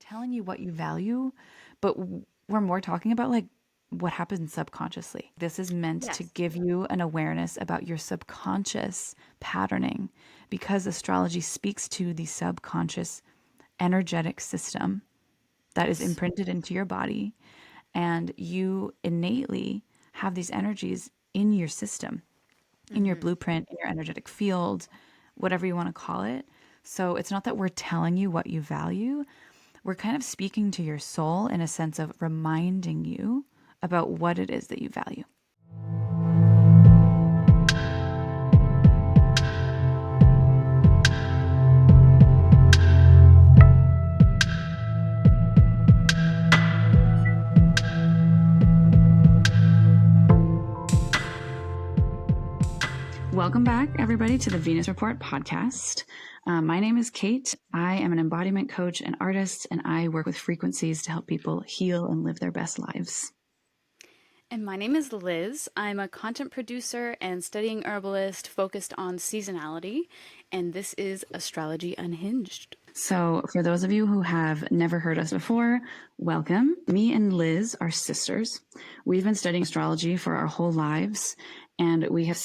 telling you what you value, but we're more talking about like what happens subconsciously. This is meant to Yes. give you an awareness about your subconscious patterning because astrology speaks to the subconscious energetic system that is Yes. imprinted into your body. And you innately have these energies in your system, in your Mm-hmm. blueprint, in your energetic field, whatever you want to call it. So it's not that we're telling you what you value. We're kind of speaking to your soul in a sense of reminding you about what it is that you value. Welcome back, everybody, to the Venus Report podcast. My name is Kate. I am an embodiment coach and artist, and I work with frequencies to help people heal and live their best lives. And my name is Liz. I'm a content producer and studying herbalist focused on seasonality, and this is Astrology Unhinged. So, for those of you who have never heard us before, welcome. Me and Liz are sisters. We've been studying astrology for our whole lives, and we have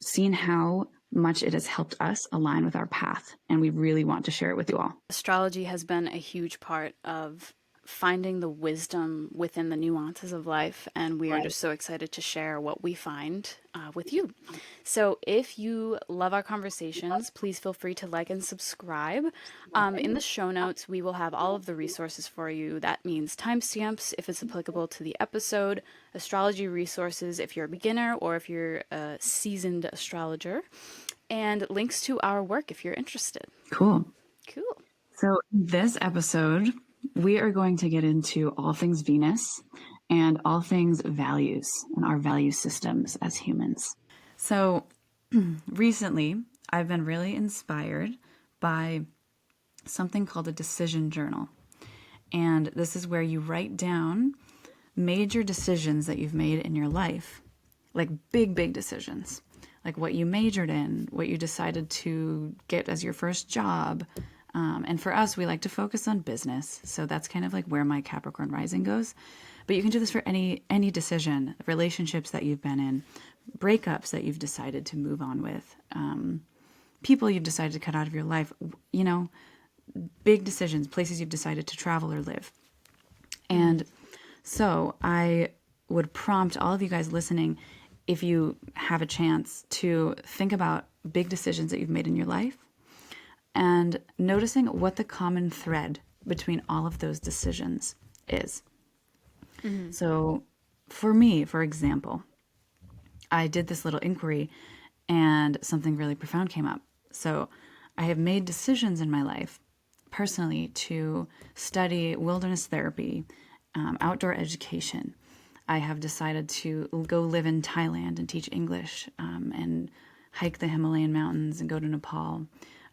seen how much it has helped us align with our path, and we really want to share it with you all. Astrology has been a huge part of finding the wisdom within the nuances of life, and we are just so excited to share what we find with you. So, if you love our conversations, please feel free to like and subscribe. In the show notes, we will have all of the resources for you. That means timestamps if it's applicable to the episode, astrology resources if you're a beginner or if you're a seasoned astrologer, and links to our work if you're interested. Cool. Cool. So, this episode, we are going to get into all things Venus and all things values and our value systems as humans. So, recently, I've been really inspired by something called a decision journal. And this is where you write down major decisions that you've made in your life, like big, big decisions, like what you majored in, what you decided to get as your first job. And for us, we like to focus on business. So that's kind of like where my Capricorn rising goes. But you can do this for any decision, relationships that you've been in, breakups that you've decided to move on with, people you've decided to cut out of your life, you know, big decisions, places you've decided to travel or live. And so I would prompt all of you guys listening, if you have a chance, to think about big decisions that you've made in your life and noticing what the common thread between all of those decisions is. Mm-hmm. So for me, for example, I did this little inquiry and something really profound came up. So I have made decisions in my life personally to study wilderness therapy, outdoor education. I have decided to go live in Thailand and teach English and hike the Himalayan mountains and go to Nepal.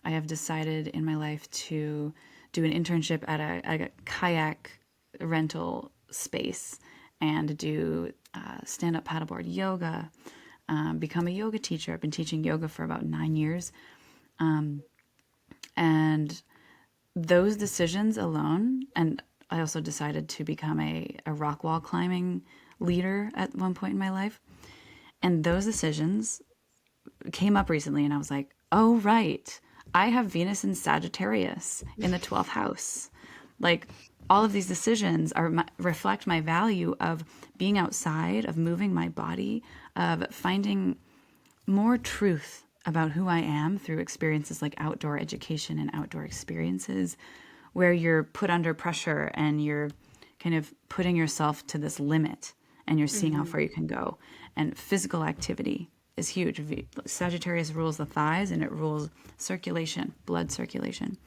I have decided in my life to do an internship at a kayak rental space and do stand-up paddleboard yoga, become a yoga teacher. I've been teaching yoga for about 9 years. And those decisions alone, and I also decided to become a rock wall climbing leader at one point in my life. And those decisions came up recently, and I was like, oh, right. I have Venus in Sagittarius in the 12th house. Like, all of these decisions reflect my value of being outside, of moving my body, of finding more truth about who I am through experiences like outdoor education and outdoor experiences where you're put under pressure and you're kind of putting yourself to this limit and you're seeing how far you can go. And physical activity is huge. Sagittarius rules the thighs and it rules circulation, blood circulation.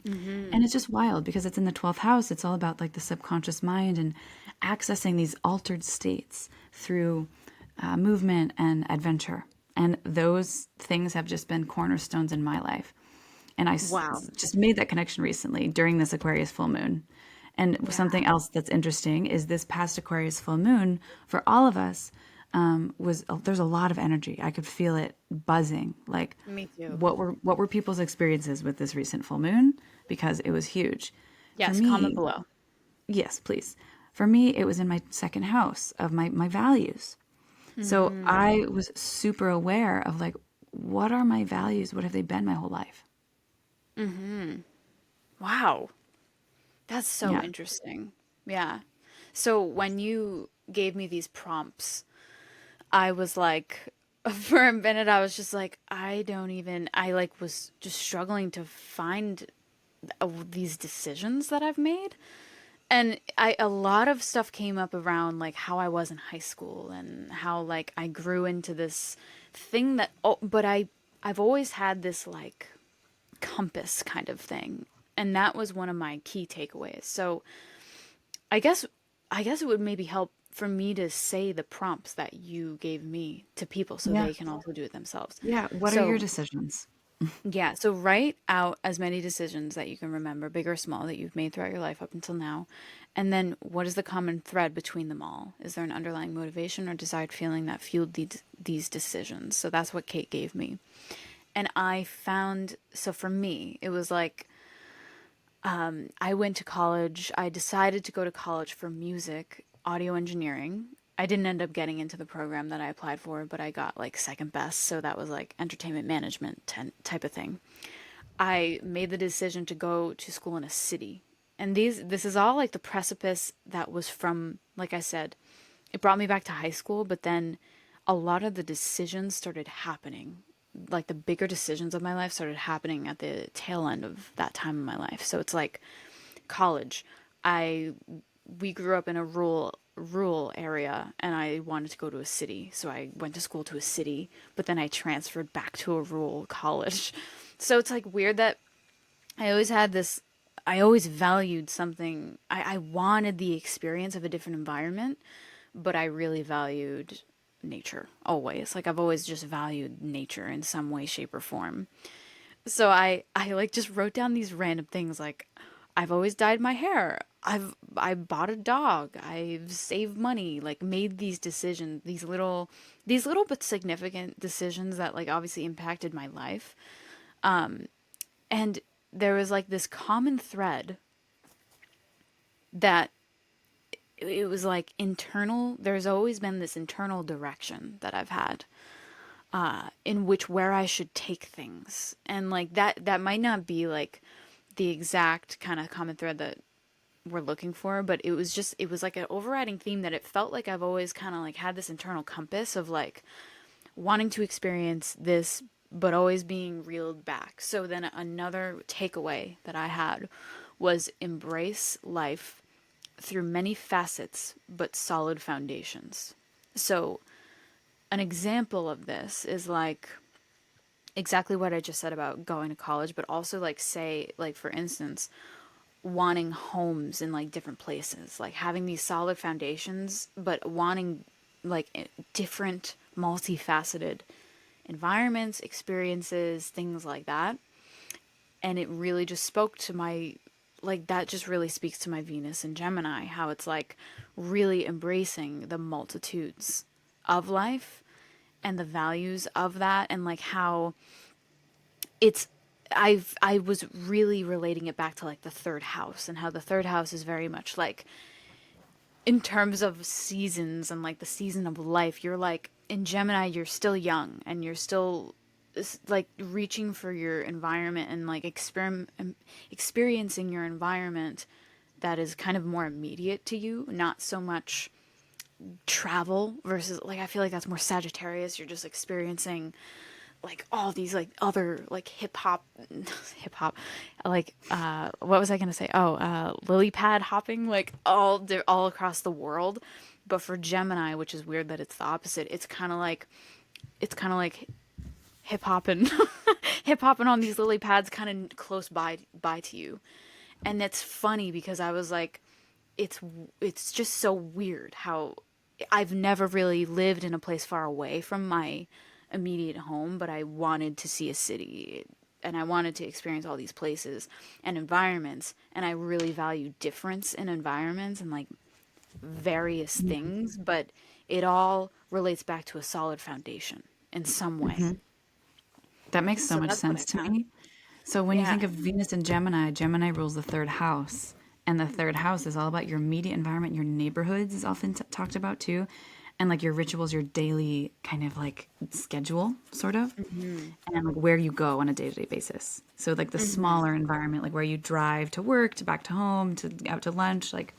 And it's just wild because it's in the 12th house. It's all about like the subconscious mind and accessing these altered states through movement and adventure. And those things have just been cornerstones in my life. And I Wow. just made that connection recently during this Aquarius full moon. And Yeah. something else that's interesting is this past Aquarius full moon for all of us there's a lot of energy. I could feel it buzzing. Like Me too. what were people's experiences with this recent full moon? Because it was huge. For Yes, comment me, below. yes, please. For me, it was in my second house of my values. So Mm, I was super aware of like, what are my values? What have they been my whole life? wow. That's so Yeah. interesting. Yeah. So when you gave me these prompts, I was like, for a minute, I was just like, I like was just struggling to find these decisions that I've made. And a lot of stuff came up around like how I was in high school and how like I grew into this thing that, oh, but I've always had this like compass kind of thing. And that was one of my key takeaways. So I guess I guess it would maybe help for me to say the prompts that you gave me to people so Yeah. they can also do it themselves. Yeah. What are your So, decisions? yeah, so write out as many decisions that you can remember, big or small, that you've made throughout your life up until now. And then what is the common thread between them all? Is there an underlying motivation or desired feeling that fueled these decisions? So that's what Kate gave me. And I found, so for me, it was like I went to college. I decided to go to college for music, audio engineering. I didn't end up getting into the program that I applied for, but I got like second best. So that was like entertainment management type of thing. I made the decision to go to school in a city. And this is all like the precipice that was from, like I said, it brought me back to high school, but then a lot of the decisions started happening. Like the bigger decisions of my life started happening at the tail end of that time in my life. So it's like college. I we grew up in a rural area and I wanted to go to a city. So I went to school to a city, but then I transferred back to a rural college. So it's like weird that I always had this I always valued something. I wanted the experience of a different environment, but I really valued nature always. Like I've always just valued nature in some way, shape, or form. So I like just wrote down these random things like I've always dyed my hair. I bought a dog. I've saved money, like made these decisions, these little but significant decisions that like obviously impacted my life. And there was like this common thread that it was like internal. There's always been this internal direction that I've had in which where I should take things. And like that might not be like the exact kind of common thread that we're looking for, but it was like an overriding theme that it felt like I've always kind of like had this internal compass of like wanting to experience this but always being reeled back. So then another takeaway that I had was embrace life through many facets but solid foundations. So an example of this is like exactly what I just said about going to college, but also like say like for instance, wanting homes in like different places, like having these solid foundations, but wanting like different multifaceted environments, experiences, things like that. And it really just spoke to my like that just really speaks to my Venus and Gemini, how it's like really embracing the multitudes of life and the values of that and like how it's I was really relating it back to like the third house and how the third house is very much like in terms of seasons and like the season of life, you're like in Gemini, you're still young and you're still like reaching for your environment and like experiencing your environment that is kind of more immediate to you, not so much travel versus like I feel like that's more Sagittarius. You're just experiencing like all these like other like hip hop like what was I gonna say, lily pad hopping like all across the world. But for Gemini, which is weird that it's the opposite, it's kind of like hip hop and hip hopping on these lily pads kind of close by to you. And it's funny because I was like it's it's just so weird how I've never really lived in a place far away from my immediate home, but I wanted to see a city and I wanted to experience all these places and environments. And I really value difference in environments and like various things, but it all relates back to a solid foundation in some way. That makes so So much that's what sense I to found. me. So when you Yeah. think of Venus and Gemini, Gemini rules the third house. And the third house is all about your immediate environment, your neighborhoods is often talked about too. And like your rituals, your daily kind of like schedule, sort of, and like where you go on a day-to-day basis. So like the smaller environment, like where you drive to work, to back to home, to out to lunch, like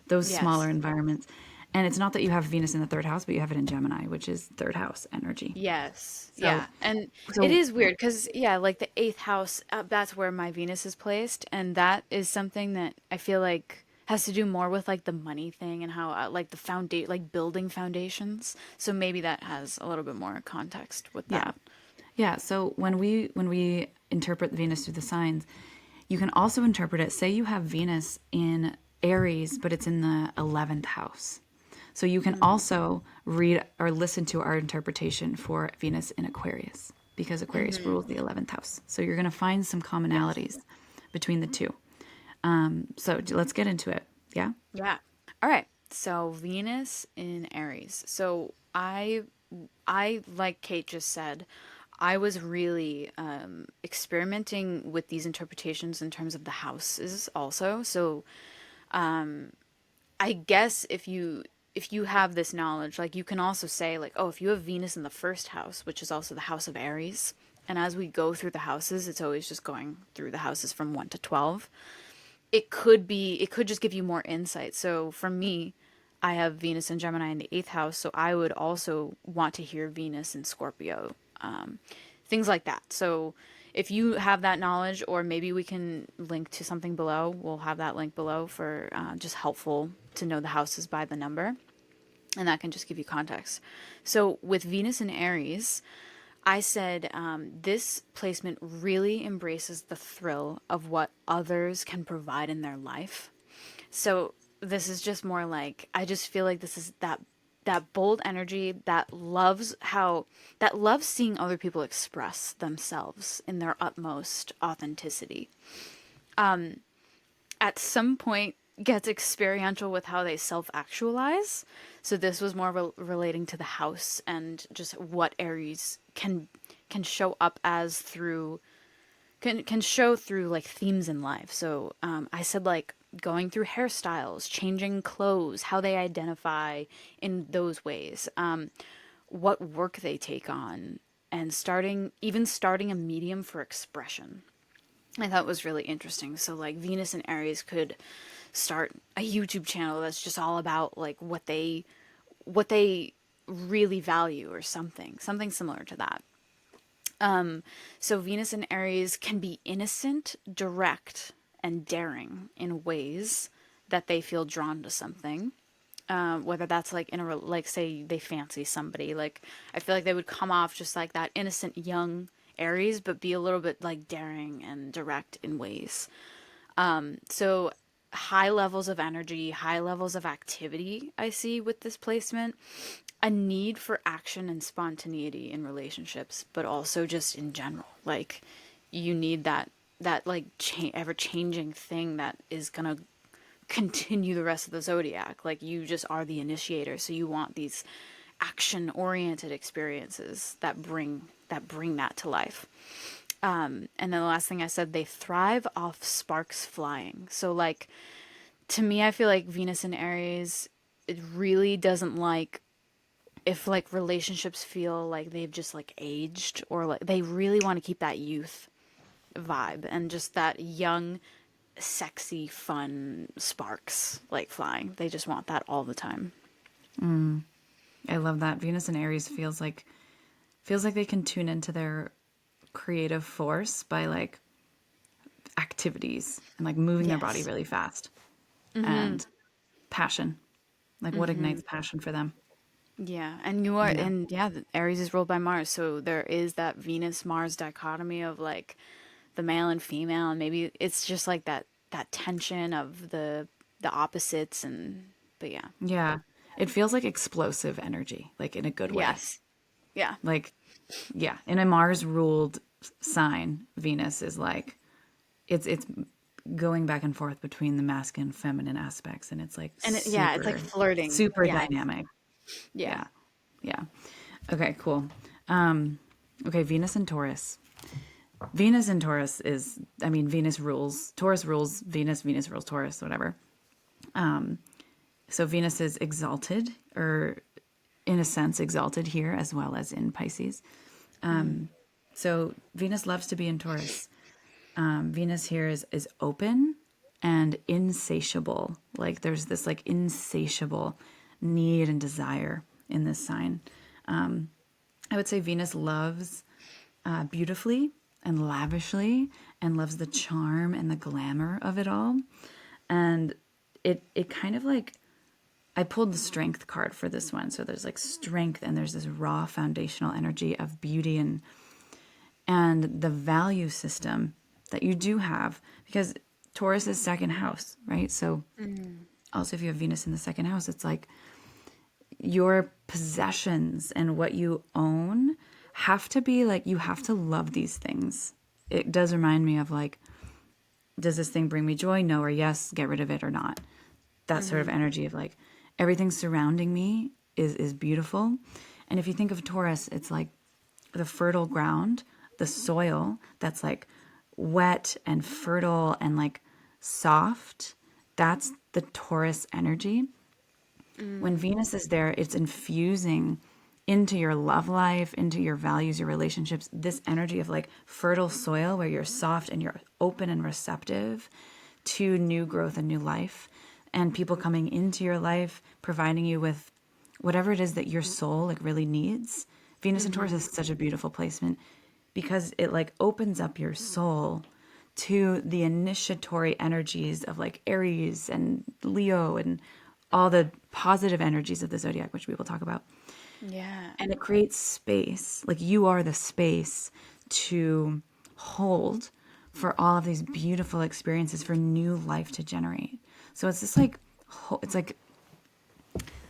those Yes. smaller environments. And it's not that you have Venus in the third house, but you have it in Gemini, which is third house energy. Yes. So, Yeah. And it so is weird because, yeah, like the eighth house, that's where my Venus is placed. And that is something that I feel like has to do more with like the money thing and how, like the foundation, like building foundations. So maybe that has a little bit more context with yeah, that. yeah. So when we interpret Venus through the signs, you can also interpret it. Say you have Venus in Aries, but it's in the 11th house. So you can also read or listen to our interpretation for Venus in Aquarius because Aquarius rules the 11th house. So you're going to find some Yes. commonalities between the two. So let's get into it. Yeah. Yeah. All right. So Venus in Aries. So I like Kate just said, I was really experimenting with these interpretations in terms of the houses also. So I guess if you have this knowledge, like you can also say like, oh, if you have Venus in the first house, which is also the house of Aries, and as we go through the houses, it's always just going through the houses from 1 to 12. It could just give you more insight. So for me, I have Venus and Gemini in the eighth house, so I would also want to hear Venus and Scorpio, things like that. So if you have that knowledge, or maybe we can link to something below, we'll have that link below for just helpful to know the houses by the number, and that can just give you context. So with Venus and Aries, I said this placement really embraces the thrill of what others can provide in their life. So this is just more like, I just feel like this is that bold energy that loves seeing other people express themselves in their utmost authenticity. At some point gets experiential with how they self-actualize. So this was more relating to the house and just what Aries can show up as through can show through like themes in life. So I said like going through hairstyles, changing clothes, how they identify in those ways, what work they take on, and starting a medium for expression. I thought was really interesting. So like Venus and Aries could start a YouTube channel that's just all about like what they really value or something similar to that. So Venus and Aries can be innocent, direct, and daring in ways that they feel drawn to something. Whether that's like like say they fancy somebody, like I feel like they would come off just like that innocent young Aries, but be a little bit like daring and direct in ways. So high levels of energy, high levels of activity I see with this placement, a need for action and spontaneity in relationships, but also just in general. Like you need that like ever changing thing that is going to continue the rest of the zodiac. Like you just are the initiator, so you want these action oriented experiences that bring that to life. And then the last thing I said, they thrive off sparks flying. So like to me, I feel like Venus in Aries, it really doesn't like if like relationships feel like they've just like aged, or like they really want to keep that youth vibe and just that young, sexy, fun sparks like flying. They just want that all the time. I love that. Venus and Aries feels like they can tune into their creative force by like activities and like moving their body Yes. really fast and passion. Like what ignites passion for them. Yeah, and you are, Yeah. and yeah, Aries is ruled by Mars, so there is that Venus Mars dichotomy of like the male and female, and maybe it's just like that tension of the opposites, and but yeah, Yeah. It feels like explosive energy, like in a good way. yes, yeah, Like, yeah. In a Mars ruled sign, Venus is like, it's going back and forth between the masculine and feminine aspects. And it's like and yeah, it's like flirting, super yeah, dynamic. yeah, Yeah. Yeah. Okay, cool. Okay, Venus and Taurus. Venus in Taurus is, I mean, Venus rules, Taurus rules Venus, Venus rules Taurus, whatever. So Venus is exalted, or in a sense, exalted here as well as in Pisces. So Venus loves to be in Taurus. Venus here is open and insatiable. Like there's this like insatiable need and desire in this sign. I would say Venus loves beautifully and lavishly, and loves the charm and the glamour of it all. And it kind of like, I pulled the strength card for this one. So there's like strength, and there's this raw foundational energy of beauty and the value system that you do have, because Taurus is second house, right? So also if you have Venus in the second house, it's like your possessions and what you own have to be like, you have to love these things. It does remind me of like, does this thing bring me joy? No, or yes, get rid of it or not. That sort of energy of like, everything surrounding me is beautiful. And if you think of Taurus, it's like the fertile ground, the soil that's like wet and fertile and like soft. That's the Taurus energy. When Venus is there, it's infusing into your love life, into your values, your relationships, this energy of like fertile soil where you're soft and you're open and receptive to new growth and new life, and people coming into your life, providing you with whatever it is that your soul like really needs. Venus and Taurus is such a beautiful placement because it like opens up your soul to the initiatory energies of like Aries and Leo and all the positive energies of the zodiac, which we will talk about. Yeah. And it creates space. Like you are the space to hold for all of these beautiful experiences, for new life to generate. So it's just like, it's like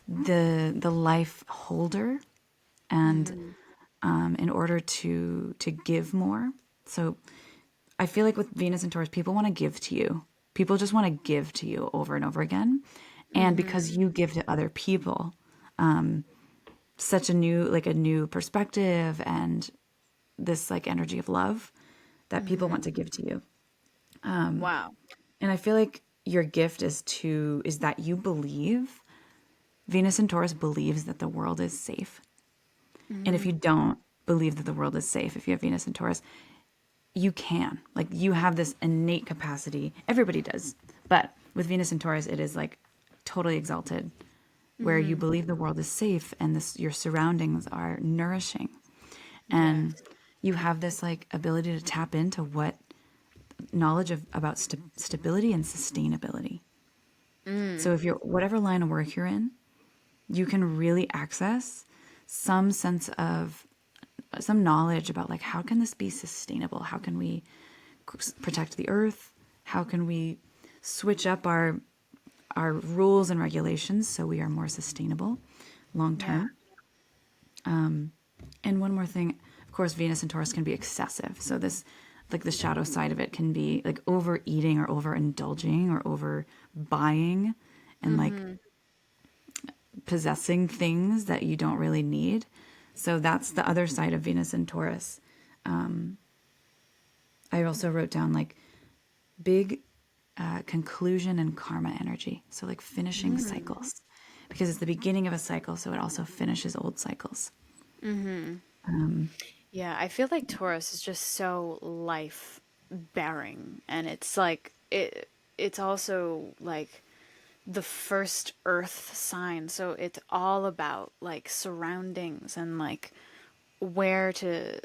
the life holder, and in order to give more. So I feel like with Venus and Taurus, people want to give to you. People just want to give to you over and over again. And because you give to other people, such a new perspective and this like energy of love that people want to give to you. Wow. And I feel like your gift is that you believe, Venus and Taurus believes that the world is safe. And if you don't believe that the world is safe, if you have Venus and Taurus, you can. Like you have this innate capacity. Everybody does. But with Venus and Taurus, it is like totally exalted, where you believe the world is safe and your surroundings are nourishing. And you have this like ability to tap into what knowledge about stability and sustainability. So if you're whatever line of work you're in, you can really access some sense of some knowledge about like, how can this be sustainable? How can we protect the earth? How can we switch up our rules and regulations so we are more sustainable long term? And one more thing, of course, Venus and Taurus can be excessive. So this, like the shadow side of it can be like overeating or overindulging or over buying and like possessing things that you don't really need. So that's the other side of Venus and Taurus. I also wrote down like big conclusion and karma energy. So like finishing cycles, because it's the beginning of a cycle. So it also finishes old cycles. Yeah, I feel like Taurus is just so life bearing, and it's like it's also like the first earth sign, so it's all about like surroundings and like where to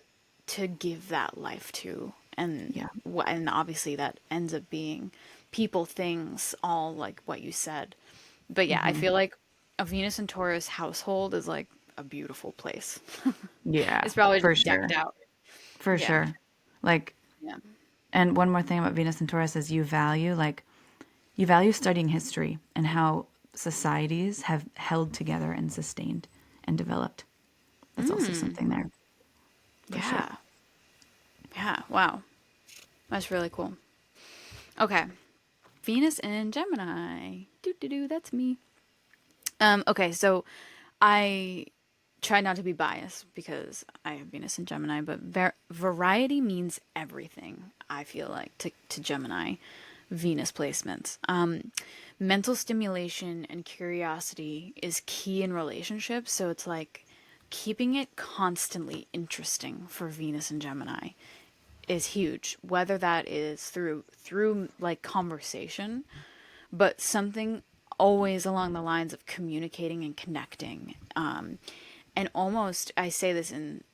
give that life to, and Yeah. and obviously that ends up being people, things, all like what you said. But yeah, I feel like a Venus and Taurus household is like a beautiful place. Yeah, It's probably for just decked sure. out. For Yeah. sure. Like, Yeah. and one more thing about Venus and Taurus is you value studying history and how societies have held together and sustained and developed. That's also something there, for sure. Yeah. Yeah. Wow. That's really cool. Okay. Venus in Gemini. Do do do. That's me. Okay. So I try not to be biased because I have Venus in Gemini, but variety means everything, I feel like, to Gemini Venus placements. Mental stimulation and curiosity is key in relationships. So it's like keeping it constantly interesting for Venus and Gemini is huge, whether that is through like conversation, but something always along the lines of communicating and connecting. And almost, I say this in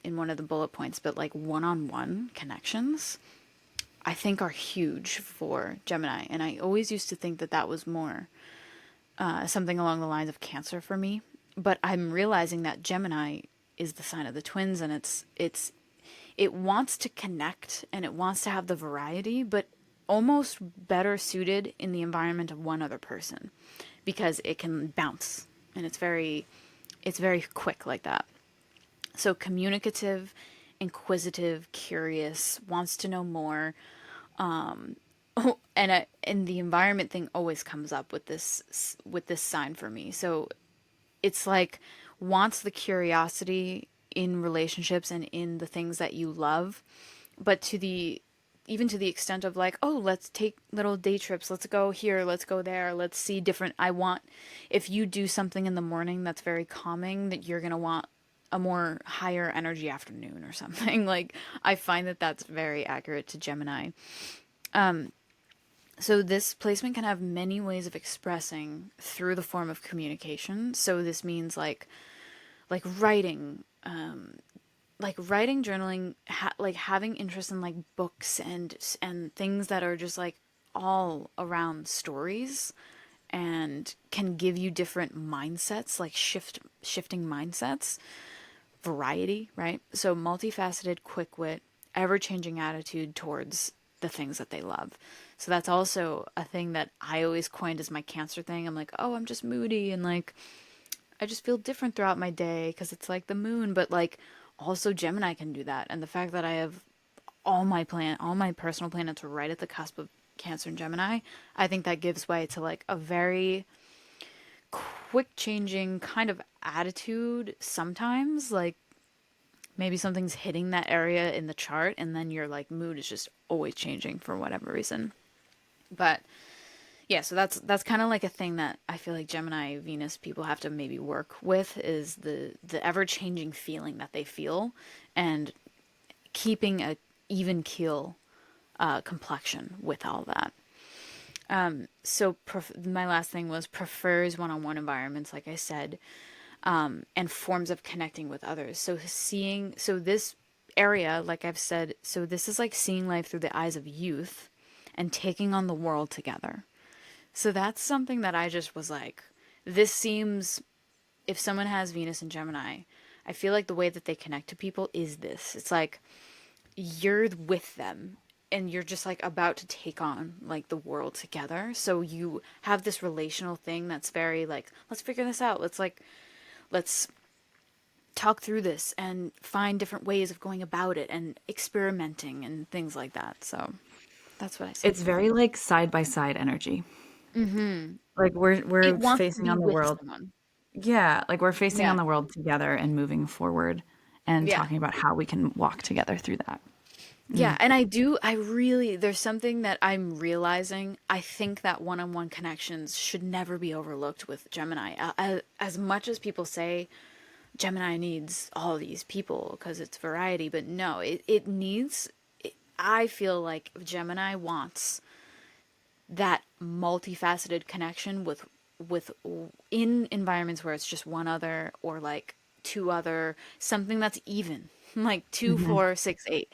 one of the bullet points, but like one-on-one connections, I think are huge for Gemini. And I always used to think that that was more something along the lines of Cancer for me. But I'm realizing that Gemini is the sign of the twins, and it wants to connect and it wants to have the variety, but almost better suited in the environment of one other person because it can bounce and it's very quick like that. So communicative, inquisitive, curious, wants to know more. And the environment thing always comes up with this sign for me. So it's like wants the curiosity in relationships and in the things that you love, but even to the extent of like, oh, let's take little day trips. Let's go here. Let's go there. Let's see different. If you do something in the morning that's very calming, that you're going to want a more higher energy afternoon or something. Like, I find that that's very accurate to Gemini. So this placement can have many ways of expressing through the form of communication. So this means like writing, journaling, like having interest in like books and things that are just like all around stories and can give you different mindsets, like shifting mindsets, variety, right? So multifaceted, quick wit, ever-changing attitude towards the things that they love. So that's also a thing that I always coined as my Cancer thing. I'm like, oh, I'm just moody and like I just feel different throughout my day because it's like the moon, but like also Gemini can do that. And the fact that I have all my personal planets are right at the cusp of Cancer and Gemini, I think that gives way to like a very quick changing kind of attitude sometimes. Like maybe something's hitting that area in the chart and then your like mood is just always changing for whatever reason. But yeah, so that's kind of like a thing that I feel like Gemini Venus people have to maybe work with is the ever-changing feeling that they feel and keeping a even keel complexion with all that. So my last thing was prefers one-on-one environments, like I said, and forms of connecting with others. So this area, like I've said, so this is like seeing life through the eyes of youth and taking on the world together. So that's something that I just was like, this seems, if someone has Venus and Gemini, I feel like the way that they connect to people is this. It's like you're with them and you're just like about to take on like the world together. So you have this relational thing that's very like, let's figure this out. Let's talk through this and find different ways of going about it and experimenting and things like that. So that's what I say. It's very like side by side energy. Like It we're wants to facing be on the with world. someone. Yeah, like we're facing on Yeah. the world together and moving forward and Yeah. talking about how we can walk together through that. Yeah, and there's something that I'm realizing. I think that one-on-one connections should never be overlooked with Gemini. As much as people say Gemini needs all these people because it's variety, but no, it needs, I feel like Gemini wants that multifaceted connection with in environments where it's just one other or like two other, something that's even, like two, Hmm. 4, 6, 8.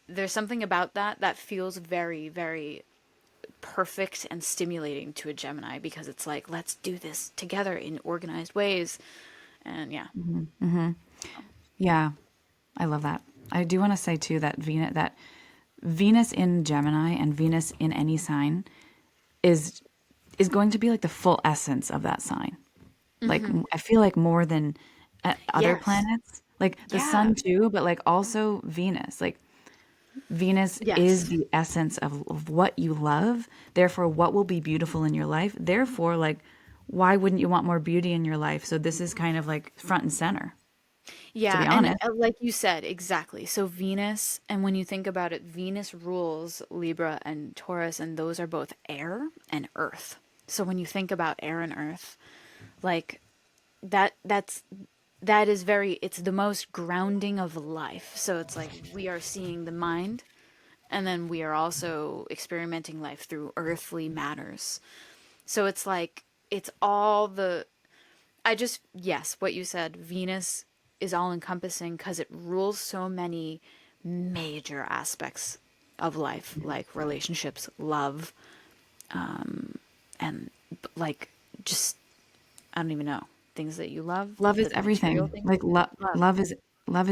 There's something about that feels very, very perfect and stimulating to a Gemini because it's like, let's do this together in organized ways. And yeah. Yeah, I love that. I do want to say too that Venus in Gemini and Venus in any sign is going to be like the full essence of that sign. Like I feel like more than other Yes. planets, like the Yeah. sun too, but like also Venus. Like Venus is Yes. the essence of what you love. Therefore, what will be beautiful in your life. Therefore, like why wouldn't you want more beauty in your life? So this is kind of like front and center, to Yeah, be and honest. like you said, exactly. So Venus, and when you think about it, Venus rules Libra and Taurus, and those are both air and earth. So when you think about air and earth, like that is very, it's the most grounding of life. So it's like we are seeing the mind, and then we are also experimenting life through earthly matters. So it's like it's all the I just, yes, what you said, Venus is all encompassing because it rules so many major aspects of life, like relationships, love, and like just, I don't even know, things that you love, Love is the material everything. things. Like Love. love is everything. Love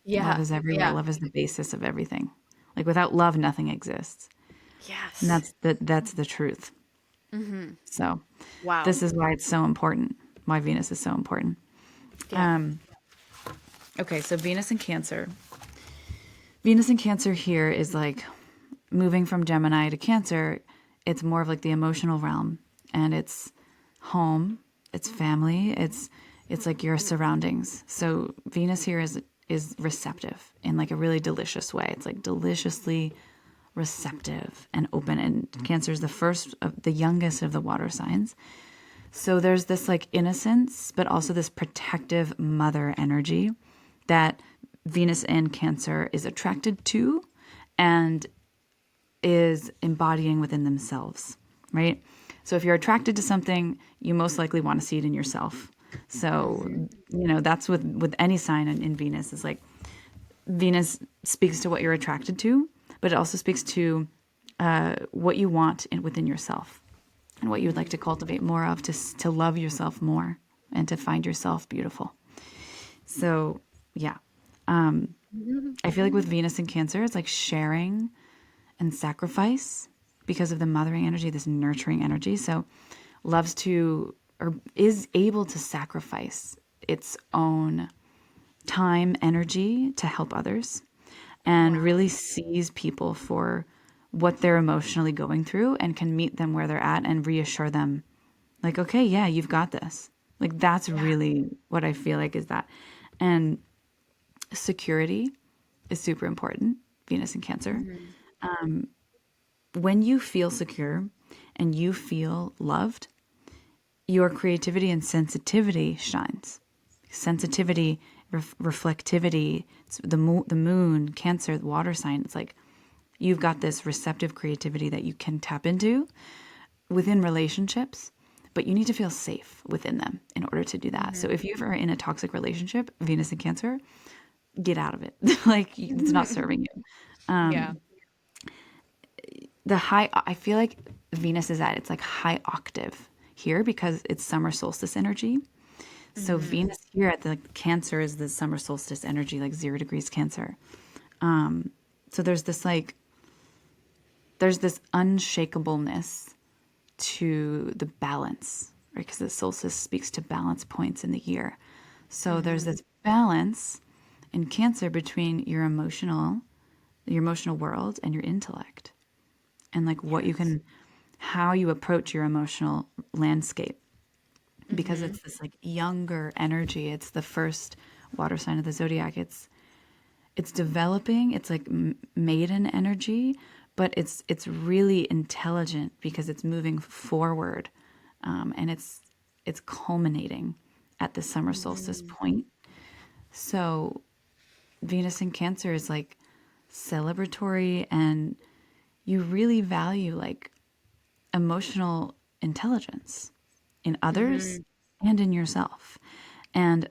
Yeah, is everywhere. yeah. Love is the basis of everything. Like without love, nothing exists. And Yes. that's the truth. So Wow. this is why it's so important. Why Venus is so important. Yeah. Okay, so Venus in Cancer. Venus in Cancer here is like moving from Gemini to Cancer. It's more of like the emotional realm, and it's home, it's family, it's like your surroundings. So Venus here is receptive in like a really delicious way. It's like deliciously receptive and open. And Cancer is the first of the youngest of the water signs. So there's this like innocence, but also this protective mother energy that Venus in Cancer is attracted to and is embodying within themselves, right? So if you're attracted to something, you most likely want to see it in yourself. So, that's with any sign in Venus is like Venus speaks to what you're attracted to, but it also speaks to what you want within yourself and what you would like to cultivate more of to love yourself more and to find yourself beautiful. So, yeah. I feel like with Venus in Cancer, it's like sharing and sacrifice because of the mothering energy, this nurturing energy. So, loves to or is able to sacrifice its own time, energy to help others and Wow. really sees people for what they're emotionally going through and can meet them where they're at and reassure them like, okay, yeah, you've got this. Like that's Yeah. really what I feel like is that. And security is super important, Venus and Cancer. When you feel secure and you feel loved, your creativity and sensitivity shines. Sensitivity, reflectivity, it's the moon, Cancer, the water sign. It's like you've got this receptive creativity that you can tap into within relationships, but you need to feel safe within them in order to do that. So if you're in a toxic relationship, Venus and Cancer, get out of it. Like it's not serving you. Yeah. I feel like Venus is at its like high octave here because it's summer solstice energy. So Venus here at the Cancer is the summer solstice energy, like 0 degrees Cancer. So there's this unshakableness to the balance, right? Because the solstice speaks to balance points in the year. So there's this balance in Cancer between your emotional world and your intellect, and like what you Yes. can, how you approach your emotional landscape. Because it's this like younger energy. It's the first water sign of the zodiac. It's developing. It's like maiden energy, but it's really intelligent because it's moving forward, and it's culminating at the summer solstice point. So Venus in Cancer is like celebratory, and you really value like emotional intelligence in others and in yourself. And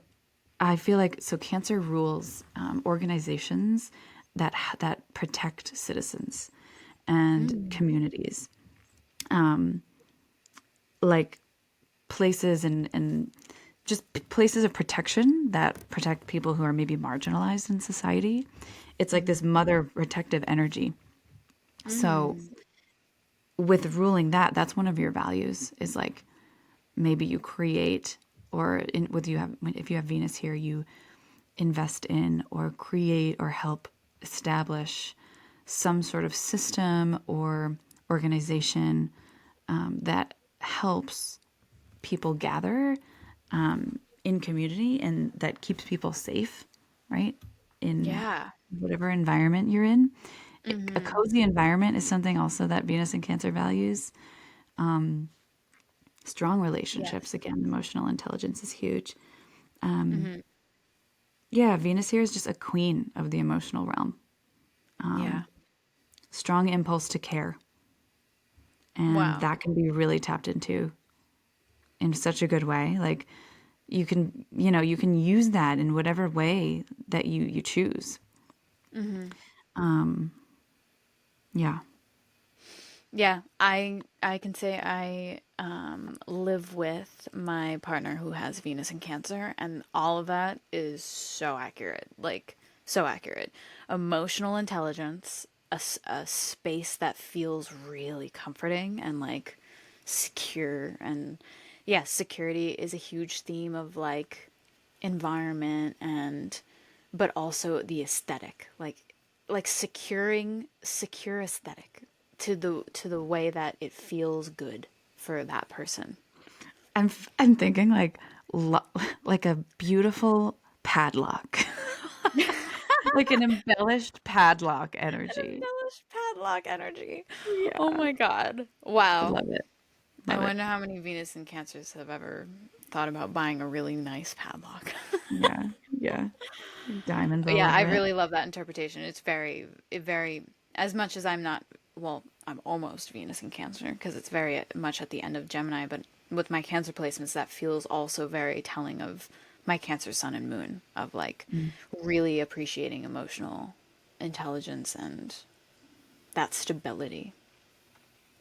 I feel like so Cancer rules organizations that protect citizens and communities, like places and just places of protection that protect people who are maybe marginalized in society. It's like this mother protective energy. So with ruling that, that's one of your values is like maybe you create or in with you have if you have Venus here, you invest in or create or help establish some sort of system or organization that helps people gather in community, and that keeps people safe, right? In Yeah. whatever environment you're in. A Mm-hmm. cozy environment is something also that Venus and Cancer values. Strong relationships, Yes. again, emotional intelligence is huge. Mm-hmm. Yeah, Venus here is just a queen of the emotional realm. Yeah. Strong impulse to care. And Wow. that can be really tapped into in such a good way. Like you can use that in whatever way that you choose. Mm-hmm. Yeah. Yeah, I can say I live with my partner who has Venus in Cancer, and all of that is so accurate. Like, so accurate. Emotional intelligence, a space that feels really comforting and like secure. And yeah, security is a huge theme of like environment, and but also the aesthetic, like secure aesthetic to the way that it feels good for that person. I'm thinking like lo- like a beautiful padlock. Like an embellished padlock energy. Embellished padlock energy. Oh Yeah. my god. Wow. Love it. I Love it. wonder how many Venus and Cancers have ever thought about buying a really nice padlock. Yeah. Yeah. Diamonds all Yeah, I over it. really love that interpretation. It's very, as much as I'm not, well, I'm almost Venus in Cancer because it's very much at the end of Gemini, but with my Cancer placements, that feels also very telling of my Cancer sun and moon, of like Mm. really appreciating emotional intelligence and that stability.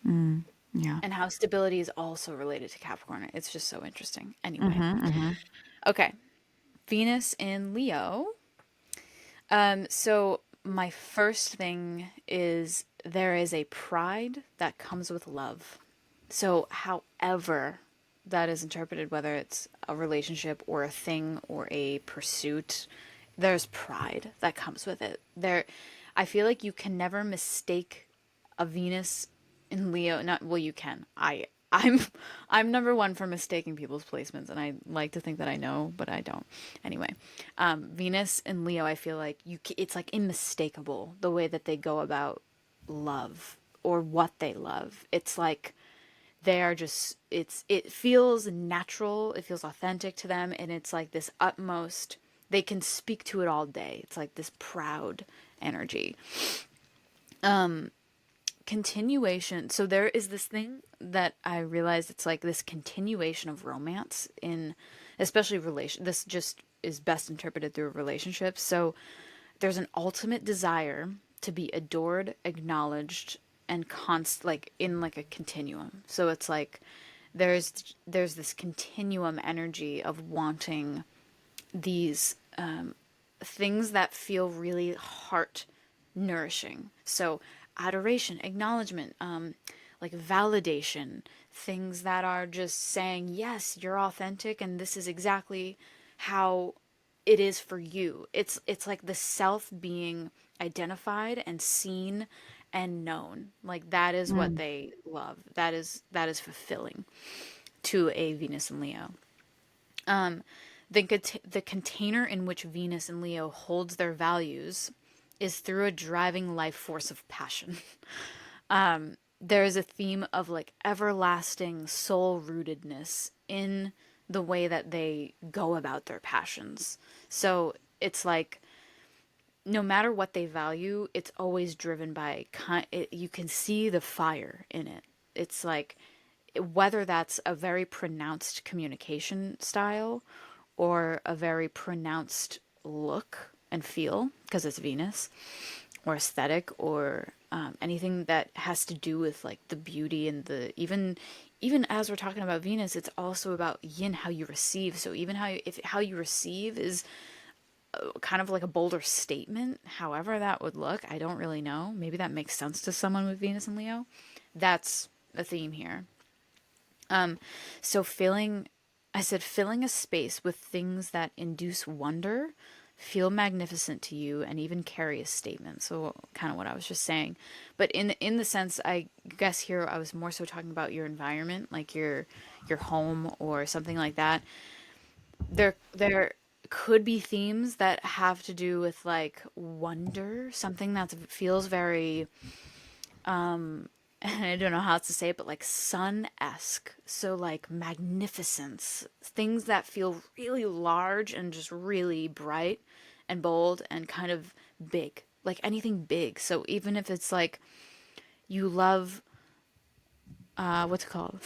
Yeah. And how stability is also related to Capricorn. It's just so interesting. Anyway, Mm-hmm, mm-hmm. okay. Venus in Leo. So my first thing is there is a pride that comes with love. So however that is interpreted, whether it's a relationship or a thing or a pursuit, there's pride that comes with it. I feel like you can never mistake a Venus in Leo. Not well, you can. I'm I'm number one for mistaking people's placements, and I like to think that I know, but I don't. Anyway, Venus in Leo, I feel like it's like unmistakable the way that they go about love or what they love. It's like they are just it feels natural, it feels authentic to them, and it's like this utmost, they can speak to it all day. It's like this proud energy. Continuation. So there is this thing that I realized, it's like this continuation of romance in especially relation, this just is best interpreted through relationships. So there's an ultimate desire to be adored, acknowledged, and like in like a continuum. So it's like there's this continuum energy of wanting these things that feel really heart nourishing. So adoration, acknowledgement, like validation, things that are just saying, yes, you're authentic and this is exactly how it is for you. It's like the self being identified and seen and known. Like that is what Mm. they love. That is fulfilling to a Venus and Leo. The container in which Venus and Leo holds their values is through a driving life force of passion. There is a theme of like everlasting soul rootedness in the way that they go about their passions. So it's like no matter what they value, it's always driven by you can see the fire in it. It's like whether that's a very pronounced communication style or a very pronounced look and feel because it's Venus, or aesthetic, or anything that has to do with like the beauty and the even as we're talking about Venus, it's also about yin, how you receive. So even how you receive is kind of like a bolder statement, however that would look. I don't really know. Maybe that makes sense to someone with Venus and Leo. That's a theme here. So filling a space with things that induce wonder, feel magnificent to you, and even carry a statement. So kind of what I was just saying. But in the sense, I guess here I was more so talking about your environment, like your home or something like that. There could be themes that have to do with like wonder, something that feels very and I don't know how else to say it, but like sun-esque. So like magnificence, things that feel really large and just really bright and bold and kind of big, like anything big. So even if it's like you love, what's it called?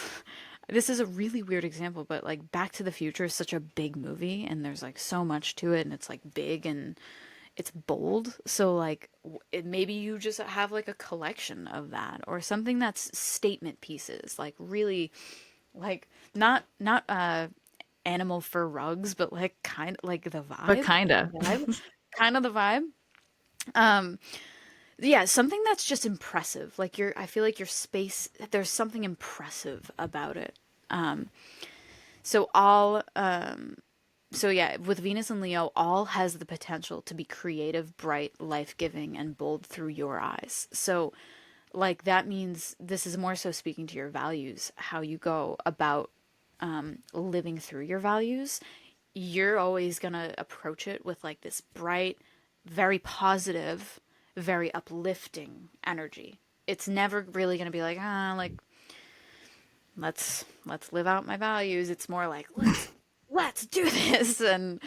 This is a really weird example, but like Back to the Future is such a big movie and there's like so much to it and it's like big and it's bold. So like maybe you just have like a collection of that or something that's statement pieces, like really like not animal fur rugs, but like kind of like the But vibe, kind of. kind of the vibe. Um yeah, something that's just impressive. Like I feel like your space, there's something impressive about it. Um so all So yeah, with Venus and Leo, all has the potential to be creative, bright, life-giving, and bold through your eyes. So like that means this is more so speaking to your values, how you go about living through your values. You're always gonna approach it with like this bright, very positive, very uplifting energy. It's never really gonna be like, like let's live out my values. It's more like let's do this and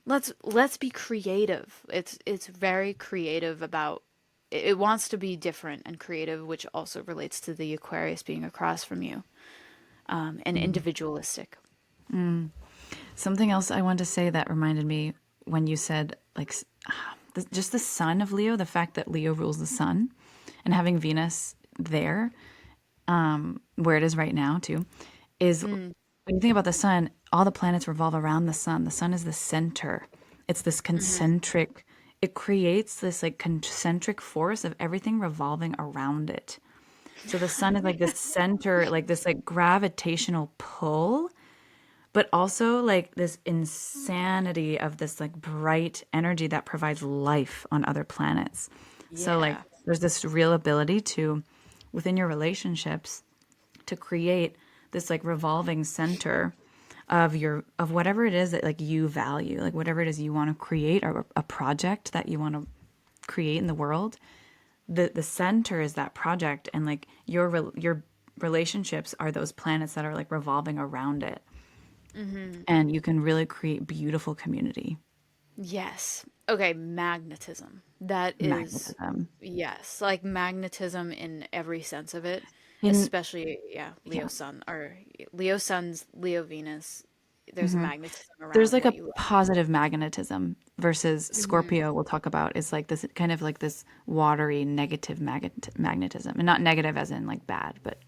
let's be creative. It's very creative about it wants to be different and creative, which also relates to the Aquarius being across from you, and individualistic. Something else I wanted to say that reminded me when you said, like, just the sun of Leo, the fact that Leo rules the sun, and having Venus there, where it is right now, too, is when you think about the sun, all the planets revolve around the sun. The sun is the center. It's this concentric, it creates this like concentric force of everything revolving around it. So the sun is like this center, like this like gravitational pull, but also like this insanity of this like bright energy that provides life on other planets. So like Yeah. there's this real ability to, within your relationships, to create this like revolving center of whatever it is that like you value, like whatever it is you want to create or a project that you want to create in the world. The center is that project, and like your relationships are those planets that are like revolving around it, and you can really create beautiful community. Yes. Okay, magnetism. That is, Magnetism. yes, like magnetism in every sense of it, In especially, yeah, Yeah. Leo Sun or Leo Sun's Leo Venus. There's a magnetism There's around like what a you love. positive magnetism versus Hmm. Scorpio we'll talk about is like this kind of like this watery negative magnetism. And not negative as in like bad, but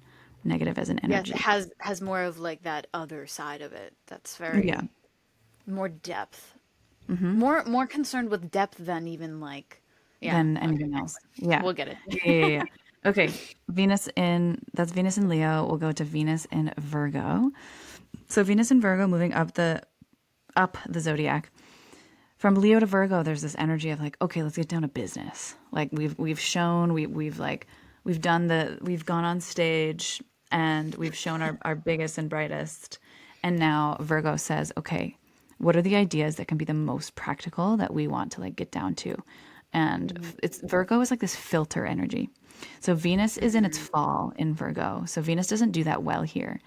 negative as in Yes, it energy. has more of like that other side of it. That's Yeah. very more depth. More concerned with depth than even like, yeah, Than okay. anything else. Yeah. We'll get Yeah. it. Okay. That's Venus in Leo. We'll go to Venus in Virgo. So Venus in Virgo moving up the zodiac. From Leo to Virgo, there's this energy of like, okay, let's get down to business. Like we've shown, we've like we've gone on stage and we've shown our biggest and brightest. And now Virgo says, okay, what are the ideas that can be the most practical that we want to like get down to? And it's Virgo is like this filter energy. So Venus is in its fall in Virgo. So Venus doesn't do that well here.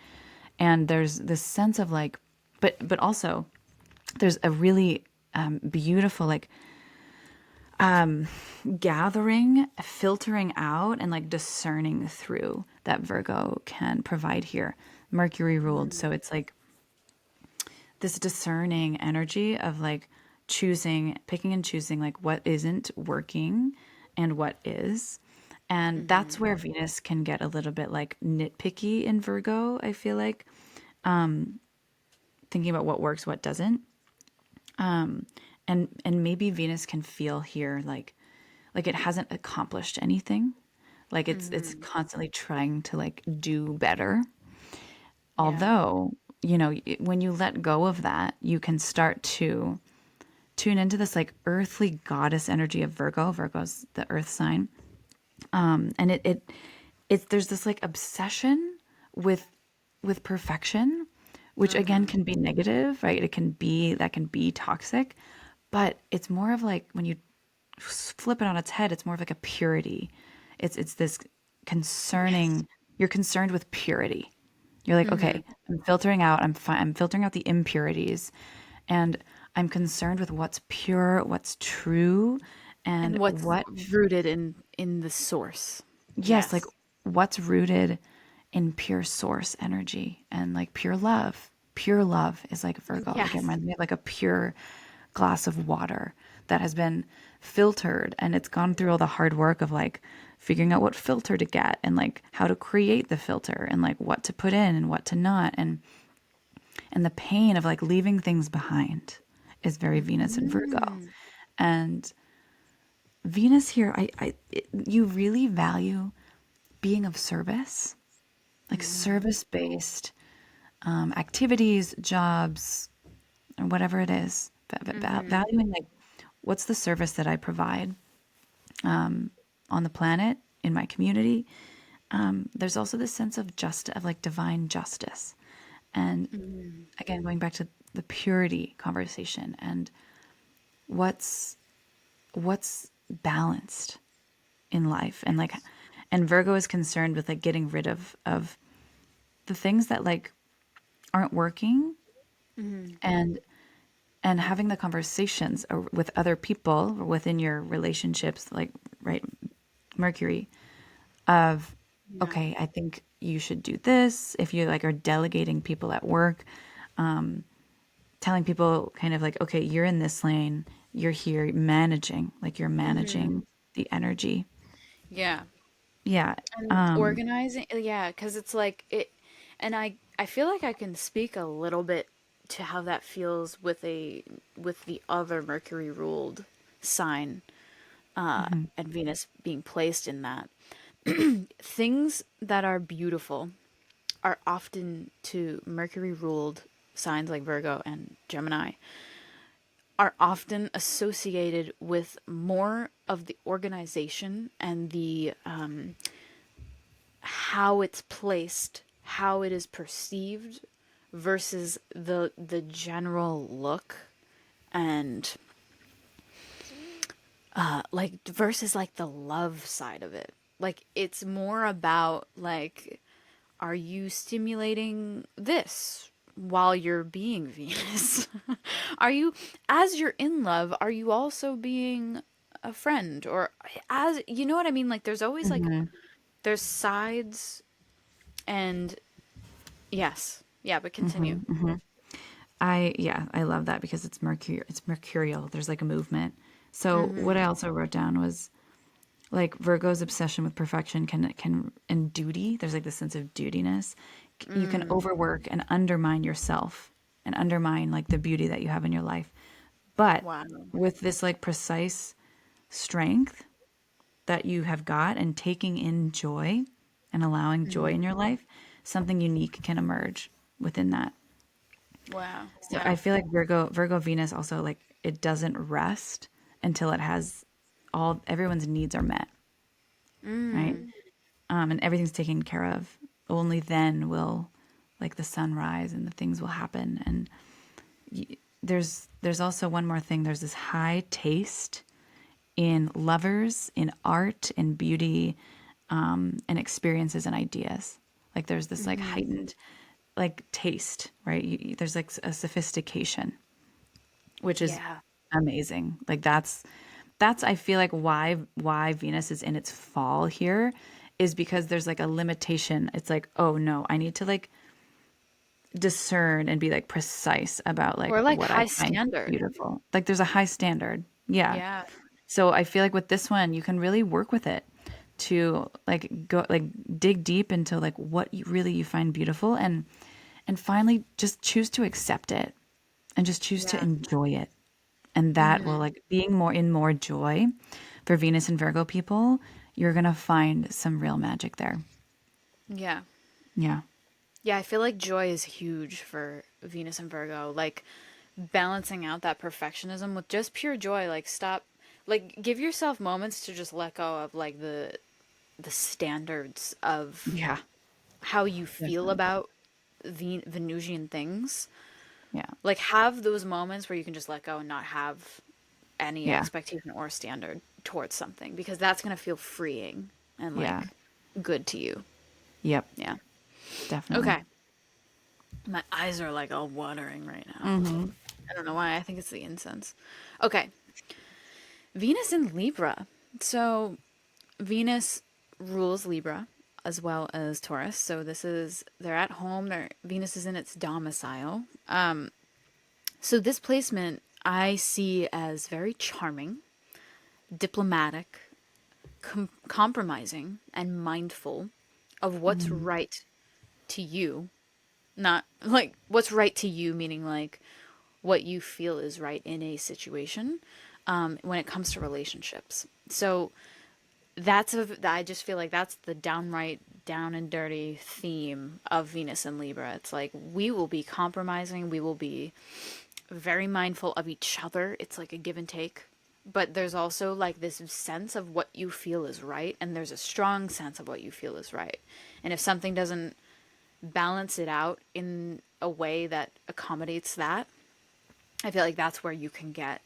And there's this sense of like, but also there's a really beautiful like gathering, filtering out, and like discerning through that Virgo can provide here. Mercury ruled, so it's like this discerning energy of like picking and choosing like what isn't working and what is. And that's where Venus can get a little bit like nitpicky in Virgo, I feel like, thinking about what works, what doesn't. And maybe Venus can feel here like it hasn't accomplished anything. Like it's Hmm. constantly trying to like do better. Yeah. Although, when you let go of that, you can start to tune into this like earthly goddess energy of Virgo. Virgo's the earth sign. And it's there's this like obsession with perfection, which again can be negative, right? That can be toxic, but it's more of like when you flip it on its head, it's more of like a purity. It's this concerning. You're concerned with purity. You're like, okay, I'm filtering out. I'm filtering out the impurities, and I'm concerned with what's pure, what's true, and And what's what. rooted in the source. Yes, like Yes. what's rooted in pure source energy and like pure love. Pure love is like Virgo. Like it Yes. reminds me of like a pure glass of water that has been filtered, and it's gone through all the hard work of like figuring out what filter to get and like how to create the filter and like what to put in and what to not, and the pain of like leaving things behind is very Venus and Virgo. And Venus here, you really value being of service, like service based activities, jobs, or whatever it is. Valuing like what's the service that I provide on the planet, in my community. There's also this sense of of like divine justice. And again, going back to the purity conversation and what's balanced in life, and like, and Virgo is concerned with like getting rid of the things that like aren't working, and having the conversations with other people or within your relationships, like, right, Mercury, of Yeah. okay, I think you should do this. If you like are delegating people at work, telling people kind of like, okay, you're in this lane, you're here managing, like you're managing the energy. Yeah. Yeah. And organizing, yeah, because it's like it, and I feel like I can speak a little bit to how that feels with the other Mercury ruled sign, and Venus being placed in that. Things that are beautiful are often to Mercury ruled signs like Virgo and Gemini are often associated with more of the organization and the how it's placed, how it is perceived versus the general look and like versus like the love side of it. Like it's more about like are you stimulating this while you're being Venus? Are you as you're in love, are you also being a friend or as you know what I mean? Like there's always like Mhm. there's sides and yes. Yeah, but continue. I love that because it's mercurial. There's like a movement. So what I also wrote down was like Virgo's obsession with perfection can and duty. There's like this sense of dutyness. You can overwork and undermine yourself and undermine like the beauty that you have in your life. But Wow. with this like precise strength that you have got and taking in joy and allowing joy in your life, something unique can emerge within that. Wow. So I Yeah. feel like Virgo Venus also like it doesn't rest until it has all everyone's needs are met, right? And everything's taken care of. Only then will like the sun rise and the things will happen. And there's also one more thing. There's this high taste in lovers, in art, in beauty, and experiences and ideas. Like there's this like heightened like taste, right? There's like a sophistication, which is Yeah. amazing. Like that's I feel like why Venus is in its fall here is because there's like a limitation. It's like, oh no, I need to like discern and be like precise about like Or like what I high find standard. beautiful. Like there's a high standard. Yeah. Yeah. So I feel like with this one, you can really work with it to like go like dig deep into like what you find beautiful, and finally just choose to accept it and just choose to Yeah. enjoy it. And that will like being more joy for Venus and Virgo people, you're going to find some real magic there. Yeah. Yeah. Yeah, I feel like joy is huge for Venus and Virgo. Like balancing out that perfectionism with just pure joy. Like, stop, like, give yourself moments to just let go of like the standards of Yeah. how you feel Definitely. about Venusian things. Yeah. Like, have those moments where you can just let go and not have any Yeah. expectation or standard towards something, because that's going to feel freeing and Yeah. like good to you. Yep. Yeah. Definitely. Okay. My eyes are like all watering right now. Mm-hmm. I don't know why. I think it's the incense. Okay. Venus in Libra. So Venus rules Libra as well as Taurus. So this is, they're at home. Venus is in its domicile. So this placement I see as very charming, diplomatic, compromising, and mindful of what's Mm-hmm. right to you. Not like what's right to you, meaning like what you feel is right in a situation, when it comes to relationships. So I just feel like that's the downright down and dirty theme of Venus and Libra. It's like we will be compromising, we will be very mindful of each other. It's like a give and take. But there's also like this sense of what you feel is right, and there's a strong sense of what you feel is right. And if something doesn't balance it out in a way that accommodates that, I feel like that's where you can get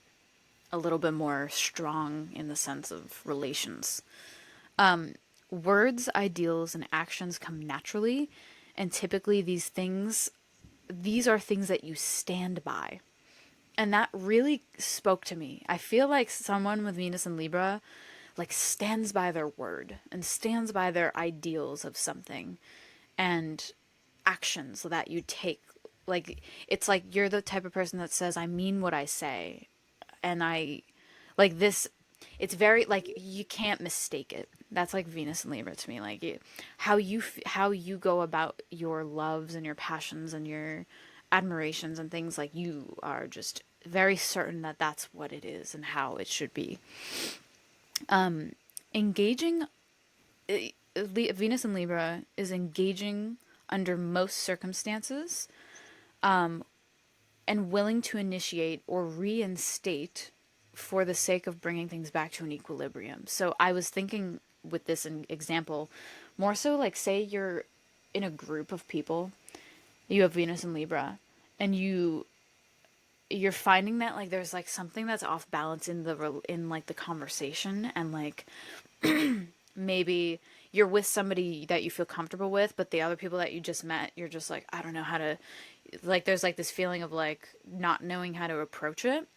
a little bit more strong in the sense of relations. Words, ideals, and actions come naturally, and typically these are things that you stand by. And that really spoke to me. I feel like someone with Venus and Libra like stands by their word and stands by their ideals of something and actions that you take. Like, it's like you're the type of person that says, I mean what I say. And I like this, it's very like you can't mistake it. That's like Venus and Libra to me. Like how you go about your loves and your passions and your admirations and things, like you are just very certain that that's what it is and how it should be. Engaging, Venus and Libra is engaging under most circumstances, and willing to initiate or reinstate for the sake of bringing things back to an equilibrium. So I was thinking with this example, more so like, say you're in a group of people, you have Venus and Libra, and you're finding that like there's like something that's off balance in in like the conversation, and like maybe you're with somebody that you feel comfortable with, but the other people that you just met, you're just like, I don't know how to, like, there's like this feeling of like not knowing how to approach it.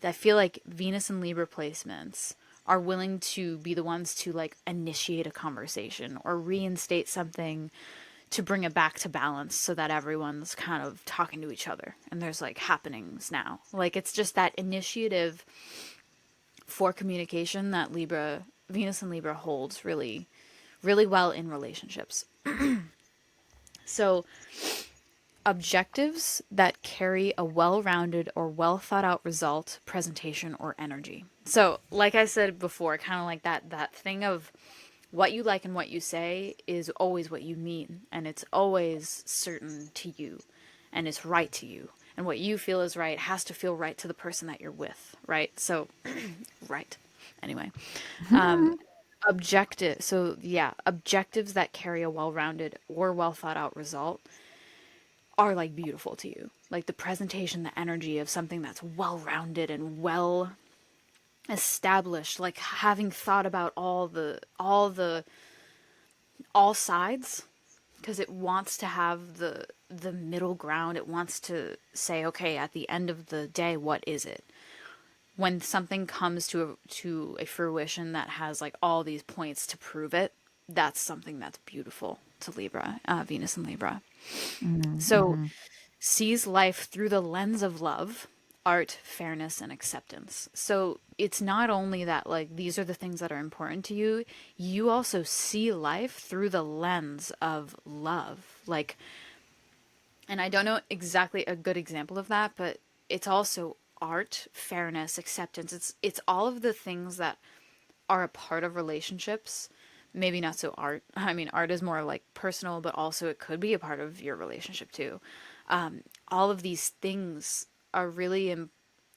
I feel like Venus and Libra placements are willing to be the ones to like initiate a conversation or reinstate something to bring it back to balance so that everyone's kind of talking to each other and there's like happenings now. Like, it's just that initiative for communication that Venus and Libra holds really, really well in relationships. So, objectives that carry a well-rounded or well-thought-out result, presentation, or energy. So, like I said before, kind of like that thing of what you like and what you say is always what you mean, and it's always certain to you, and it's right to you. And what you feel is right has to feel right to the person that you're with, right? So, right. Anyway, objectives that carry a well-rounded or well-thought-out result are like beautiful to you. Like the presentation, the energy of something that's well-rounded and well established, like having thought about all sides, because it wants to have the middle ground. It wants to say, okay, at the end of the day, what is it? When something comes to a fruition that has like all these points to prove it, that's something that's beautiful to Libra, Venus and Libra. So Mm-hmm. sees life through the lens of love, art, fairness, and acceptance. So it's not only that like these are the things that are important to you, you also see life through the lens of love. Like, and I don't know exactly a good example of that, but it's also art, fairness, acceptance. It's all of the things that are a part of relationships. Maybe not so art. I mean, art is more like personal, but also it could be a part of your relationship too. All of these things are really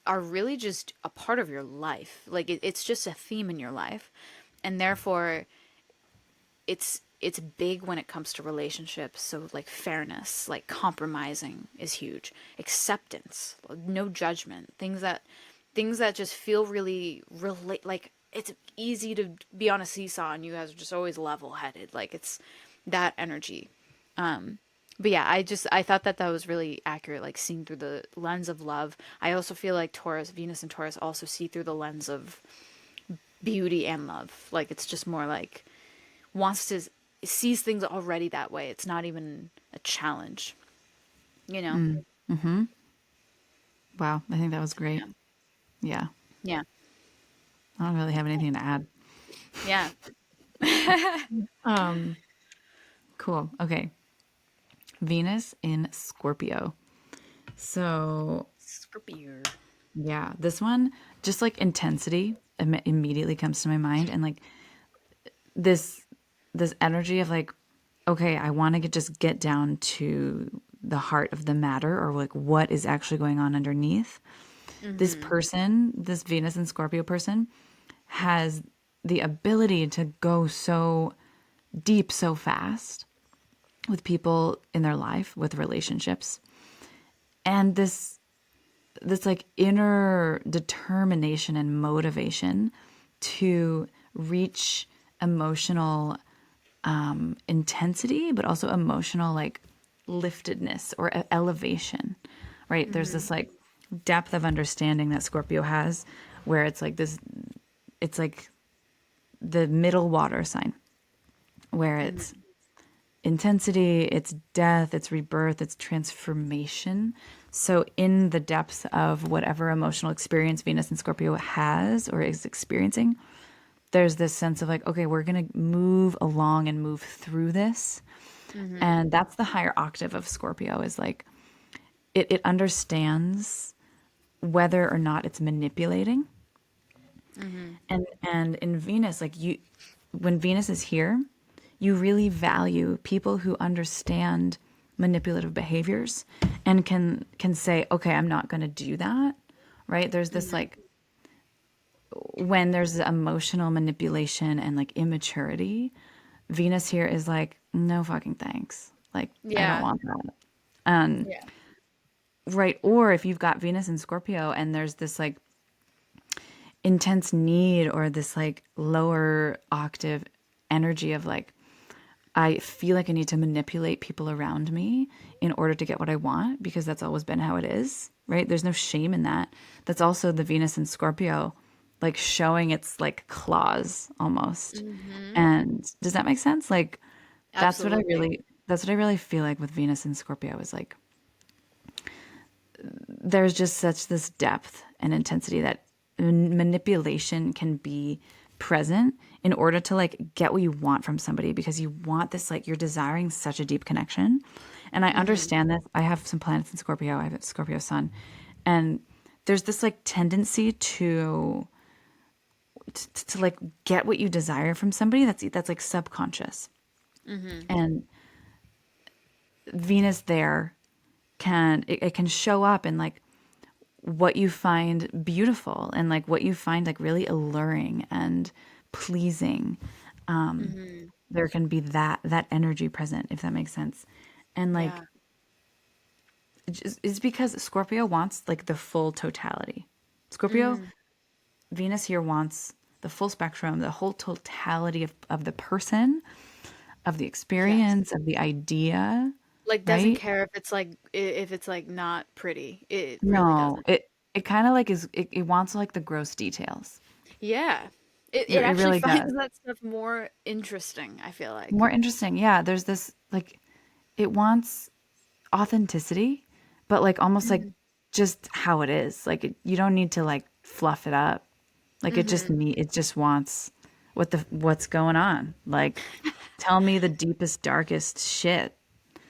are really just a part of your life. Like it's just a theme in your life, and therefore it's big when it comes to relationships. So like fairness, like compromising is huge. Acceptance, no judgment, things that just feel really relate. Like it's easy to be on a seesaw, and you guys are just always level headed. Like it's that energy. But yeah, I thought that that was really accurate, like seeing through the lens of love. I also feel like Taurus, Venus and Taurus also see through the lens of beauty and love. Like it's just more like wants to sees things already that way. It's not even a challenge, you know? Wow, I think that was Yeah. great. Yeah, Yeah. I don't really have anything to add. Yeah. Um, cool. Okay, Venus in Scorpio. So Scorpio. yeah, this one just like intensity immediately comes to my mind, and like this this energy of like, okay, I want to just get down to the heart of the matter, or like what is actually going on underneath. This Mm-hmm. person, this Venus and Scorpio person, has the ability to go so deep so fast with people in their life, with relationships. And this like inner determination and motivation to reach emotional intensity, but also emotional like liftedness or elevation, right? There's Mm-hmm. this like depth of understanding that Scorpio has, where it's like this, it's like the middle water sign, where it's Mm-hmm. intensity, it's death, it's rebirth, it's transformation. So, in the depths of whatever emotional experience Venus and Scorpio has or is experiencing, there's this sense of like, okay, we're going to move along and move through this. Mm-hmm. And that's the higher octave of Scorpio, is like it understands whether or not it's manipulating. Mm-hmm. And in Venus, like you, when Venus is here, you really value people who understand manipulative behaviors and can say, okay, I'm not going to do that. Right? There's this Mm-hmm. like, when there's emotional manipulation and like immaturity, Venus here is like, no fucking thanks. Like, I don't Yeah. want that. And Yeah. right, or if you've got Venus in Scorpio and there's this like intense need or this like lower octave energy of like, I feel like I need to manipulate people around me in order to get what I want, because that's always been how it is, right? There's no shame in that. That's also the Venus in Scorpio, like showing its like claws almost. Mm-hmm. And does that make sense? Like Absolutely. that's what I really feel like with Venus in Scorpio, is like there's just such this depth and intensity that manipulation can be present in order to like get what you want from somebody, because you want this, like you're desiring such a deep connection. And I Mm-hmm. understand this. I have some planets in Scorpio. I have a Scorpio sun, and there's this like tendency to like get what you desire from somebody, that's like subconscious. Mm-hmm. And Venus there it can show up in like what you find beautiful and like what you find like really alluring and pleasing. Mm-hmm. There can be that energy present, if that makes sense. And like Yeah. it's because Scorpio wants like the full totality. Scorpio Mm-hmm. Venus here wants the full spectrum, the whole totality of the person, of the Yes. experience, of the idea, Like doesn't right? care if it's like if it's like not pretty. It really No, doesn't. it kind of like it wants like the gross details. Yeah. It It actually really finds does. that stuff more interesting, I feel like. More interesting. Yeah, there's this like it wants authenticity, but like almost like Mhm. just how it is. Like you don't need to like fluff it up. Like Mhm. it just wants what's going on. Like tell me the deepest darkest shit,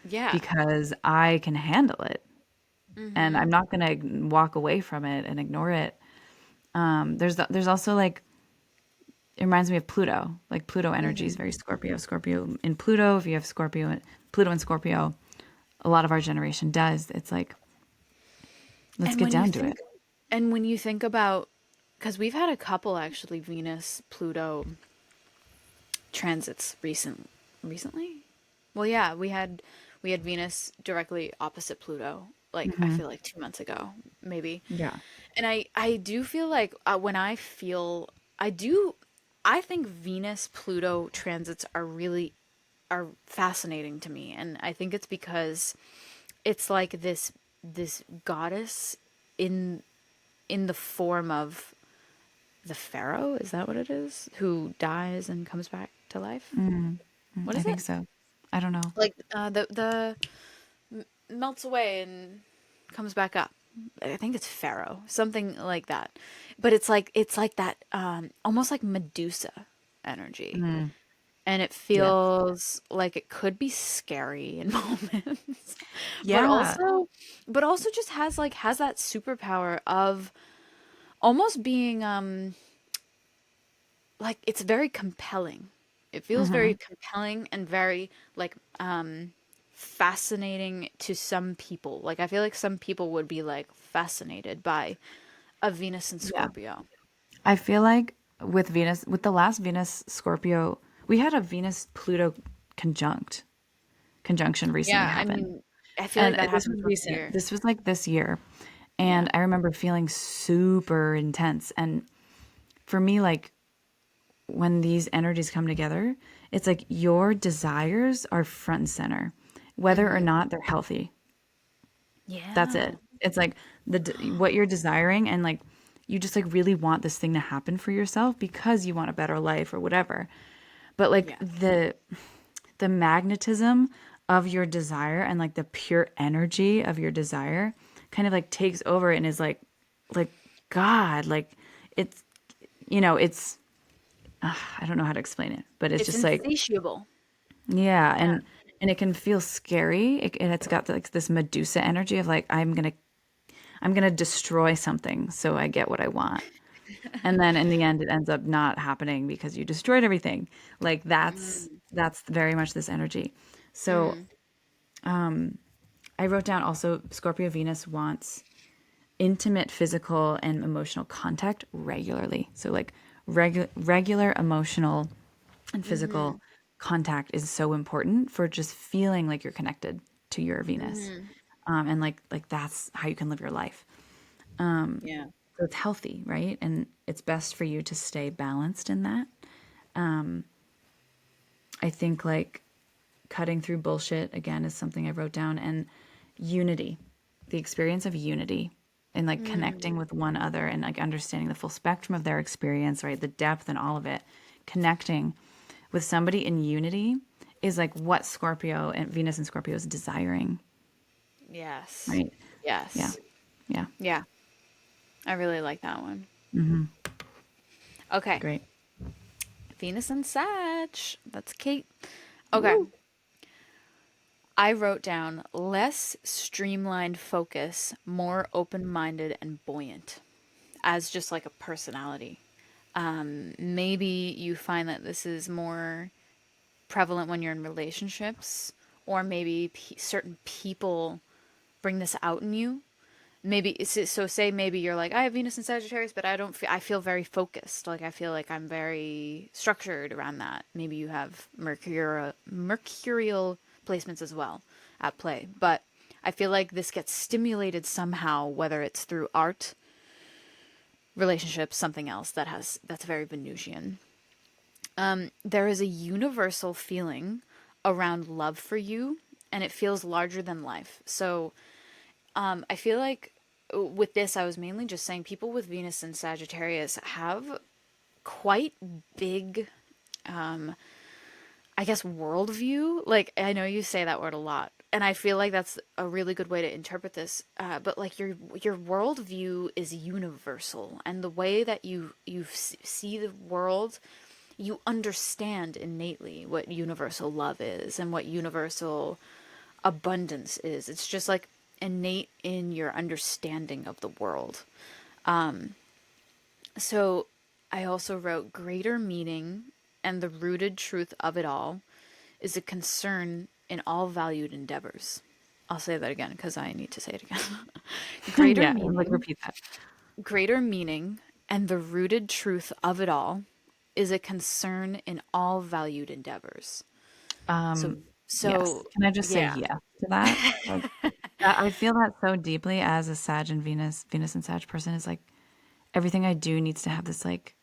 Yeah. because I can handle it and I'm Mhm. not going to walk away from it and ignore it. There's also like, it reminds me of Pluto. Like Pluto energy is Mhm. very Scorpio. Scorpio in Pluto, if you have Pluto and Scorpio, a lot of our generation does. It's like Let's And get when you down to it. think, and when you think about, because we've had a couple actually Venus Pluto transits recently. Well, yeah, we had Venus directly opposite Pluto, like I Hmm. feel like 2 months ago, maybe. Yeah. And I do feel like when I feel I do I think Venus Pluto transits are fascinating to me, and I think it's because it's like this goddess in in the form of the pharaoh, is that what it is? Who dies and comes back to life? Mm, What I is it? think so. I don't know. Like the melts away and comes back up. I think it's Pharaoh, something like that. But it's like that, almost like Medusa energy, Mm, and it yes. feels like it could be scary in moments, but Yeah. also, but also just has that superpower of almost being like it's very compelling. It feels very Hmm. compelling and very like fascinating to some people. Like I feel like some people would be like fascinated by a Venus in Yeah. Scorpio. I feel like with Venus, with the last Venus Scorpio, we had a Venus Pluto conjunction recently Yeah, I happen. mean, I feel like And that this happens was once a recent. year. This was like this year. Yeah. And I remember feeling super intense. And for me, like when these energies come together, it's like your desires are front and center, whether or Mm-hmm. not they're healthy. That's Yeah. it. It's like what you're desiring, and like you just like really want this thing to happen for yourself because you want a better life or whatever. But like Yeah. the magnetism of your desire and like the pure energy of your desire kind of like takes over and is like God, like it's it's I don't know how to explain it, but it's It's just like insatiable. yeah, Yeah. and it can feel scary. And it's got like this Medusa energy of like I'm gonna destroy something so I get what I want. And then in the end it ends up not happening because you destroyed everything. Like Mm. that's very much this energy. So Mm. I wrote down also Scorpio Venus wants intimate physical and emotional contact regularly. So like regular emotional and Mm-hmm. physical contact is so important for just feeling like you're connected to your Venus. Mm-hmm. And like that's how you can live your life. Yeah. So it's healthy, right? And it's best for you to stay balanced in that. I think like cutting through bullshit again is something I wrote down, and unity, the experience of unity and like Mm. connecting with one other and like understanding the full spectrum of their experience, right? The depth and all of it. Connecting with somebody in unity is like what Scorpio and Venus and Scorpio is desiring, Yes. right? Yeah. Yes. Yeah. Yeah. I really like that one. Hmm. Okay. Great. Venus and Sag. That's Kate. Okay. Woo. I wrote down less streamlined focus, more open minded and buoyant as just like a personality. Maybe you find that this is more prevalent when you're in relationships, or maybe certain people bring this out in you. Maybe so. Say maybe you're like, I have Venus in Sagittarius, but I don't. I feel very focused. Like I feel like I'm very structured around that. Maybe you have mercurial placements as well at play, but I feel like this gets stimulated somehow, whether it's through art, relationships, something else that's very Venusian. There is a universal feeling around love for you, and it feels larger than life. So I feel like with this, I was mainly just saying people with Venus and Sagittarius have quite big, I guess, worldview. Like, I know you say that word a lot, and I feel like that's a really good way to interpret this. But like your worldview is universal, and the way that you see the world, you understand innately what universal love is and what universal abundance is. It's just like innate in your understanding of the world. So I also wrote greater meaning and the rooted truth of it all is a concern in all valued endeavors. I'll say that again because I need to say it again. Greater Yeah, and like meaning, repeat that. greater meaning, and the rooted truth of it all is a concern in all valued endeavors. So, Yes. so Can I just say yeah. yes to that? Like, I feel that so deeply as a Sag and Venus and Sag person is like everything I do needs to have this like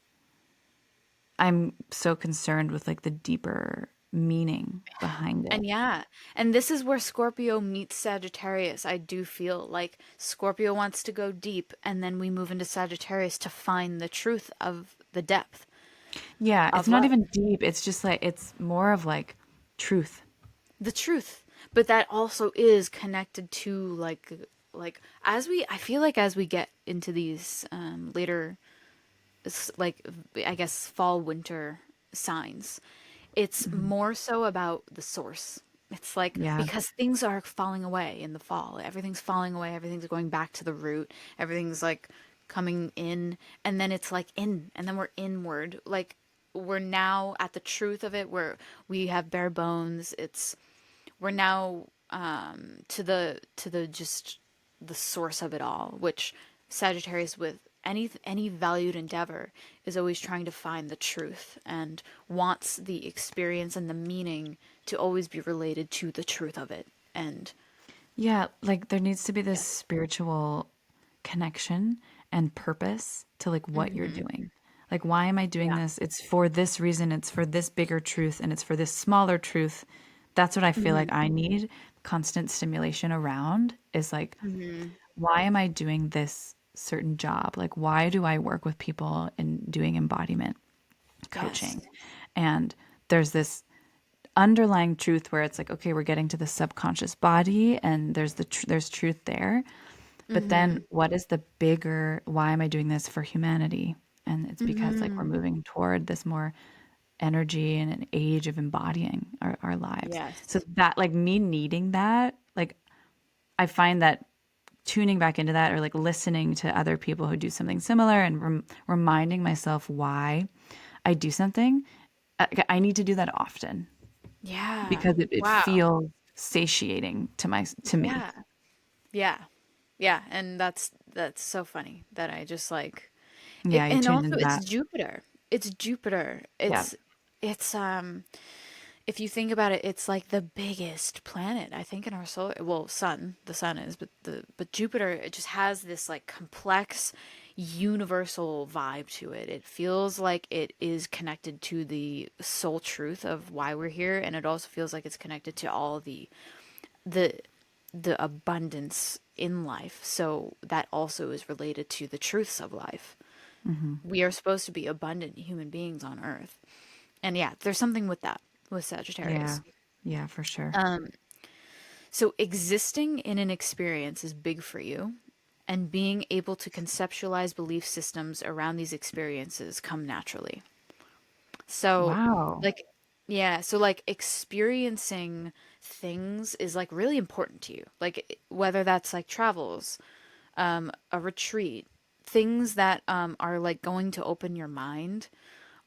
I'm so concerned with like the deeper meaning behind it. And yeah, and this is where Scorpio meets Sagittarius. I do feel like Scorpio wants to go deep, and then we move into Sagittarius to find the truth of the depth Yeah, it's of not life. even deep. It's just like it's more of like truth. The truth. But that also is connected to like as we I feel like as we get into these later like I guess fall winter signs, it's Mhm. more so about the source. It's like Yeah. because things are falling away in the fall. Everything's falling away, everything's going back to the root. Everything's like coming in and then it's like in and then we're inward. Like we're now at the truth of it where we have bare bones. It's we're now to the just the source of it all, which Sagittarius with any valued endeavor is always trying to find the truth and wants the experience and the meaning to always be related to the truth of it. And Yeah, like there needs to be this yeah. spiritual connection and purpose to like what you're Hmm. doing. Like why am I doing Yeah. this? It's for this reason, it's for this bigger truth and it's for this smaller truth. That's what I feel Hmm. like I need constant stimulation around is like Hmm. why am I doing this certain job? Like why do I work with people and doing embodiment Yes. coaching? And there's this underlying truth where it's like okay we're getting to the subconscious body and there's there's truth there but then Hmm. what is the bigger why am I doing this for humanity and it's because like we're Hmm. moving toward this more energy and an age of embodying our lives so Yes. that like me needing that like I find that tuning back into that or like listening to other people who do something similar and reminding myself why I do something I need to do that often Yeah. because it Wow. feels satiating to me. Yeah. Yeah. Yeah, and that's so funny that I just like it, Yeah, you and tuned also into it's that. Jupiter. It's Jupiter. Yeah. It's if you think about it, it's like the biggest planet I think in our solar well, sun, the sun is, but Jupiter it just has this like complex universal vibe to it. It feels like it is connected to the soul truth of why we're here and it also feels like it's connected to all the the abundance in life. So that also is related to the truths of life. Hmm. We are supposed to be abundant human beings on earth. And yeah, there's something with that with Yeah. Sagittarius. Yeah, for sure. So existing in an experience is big for you, and being able to conceptualize belief systems around these experiences come naturally. So, Wow. like, yeah, so like experiencing things is like really important to you. Like, whether that's like travels, a retreat, things that are like going to open your mind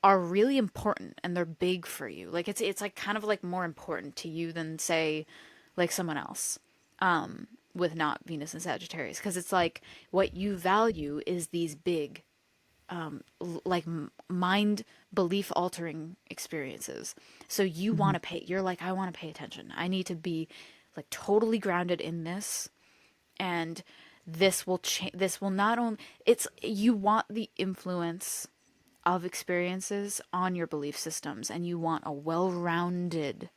are really important and they're big for you. Like it's like kind of like more important to you than say like someone else with not Venus and Sagittarius because it's like what you value is these big like mind belief altering experiences. So you Hmm. want to pay you're like I want to pay attention. I need to be like totally grounded in this and this will change this will not only it's you want the influence of experiences on your belief systems and you want a well-rounded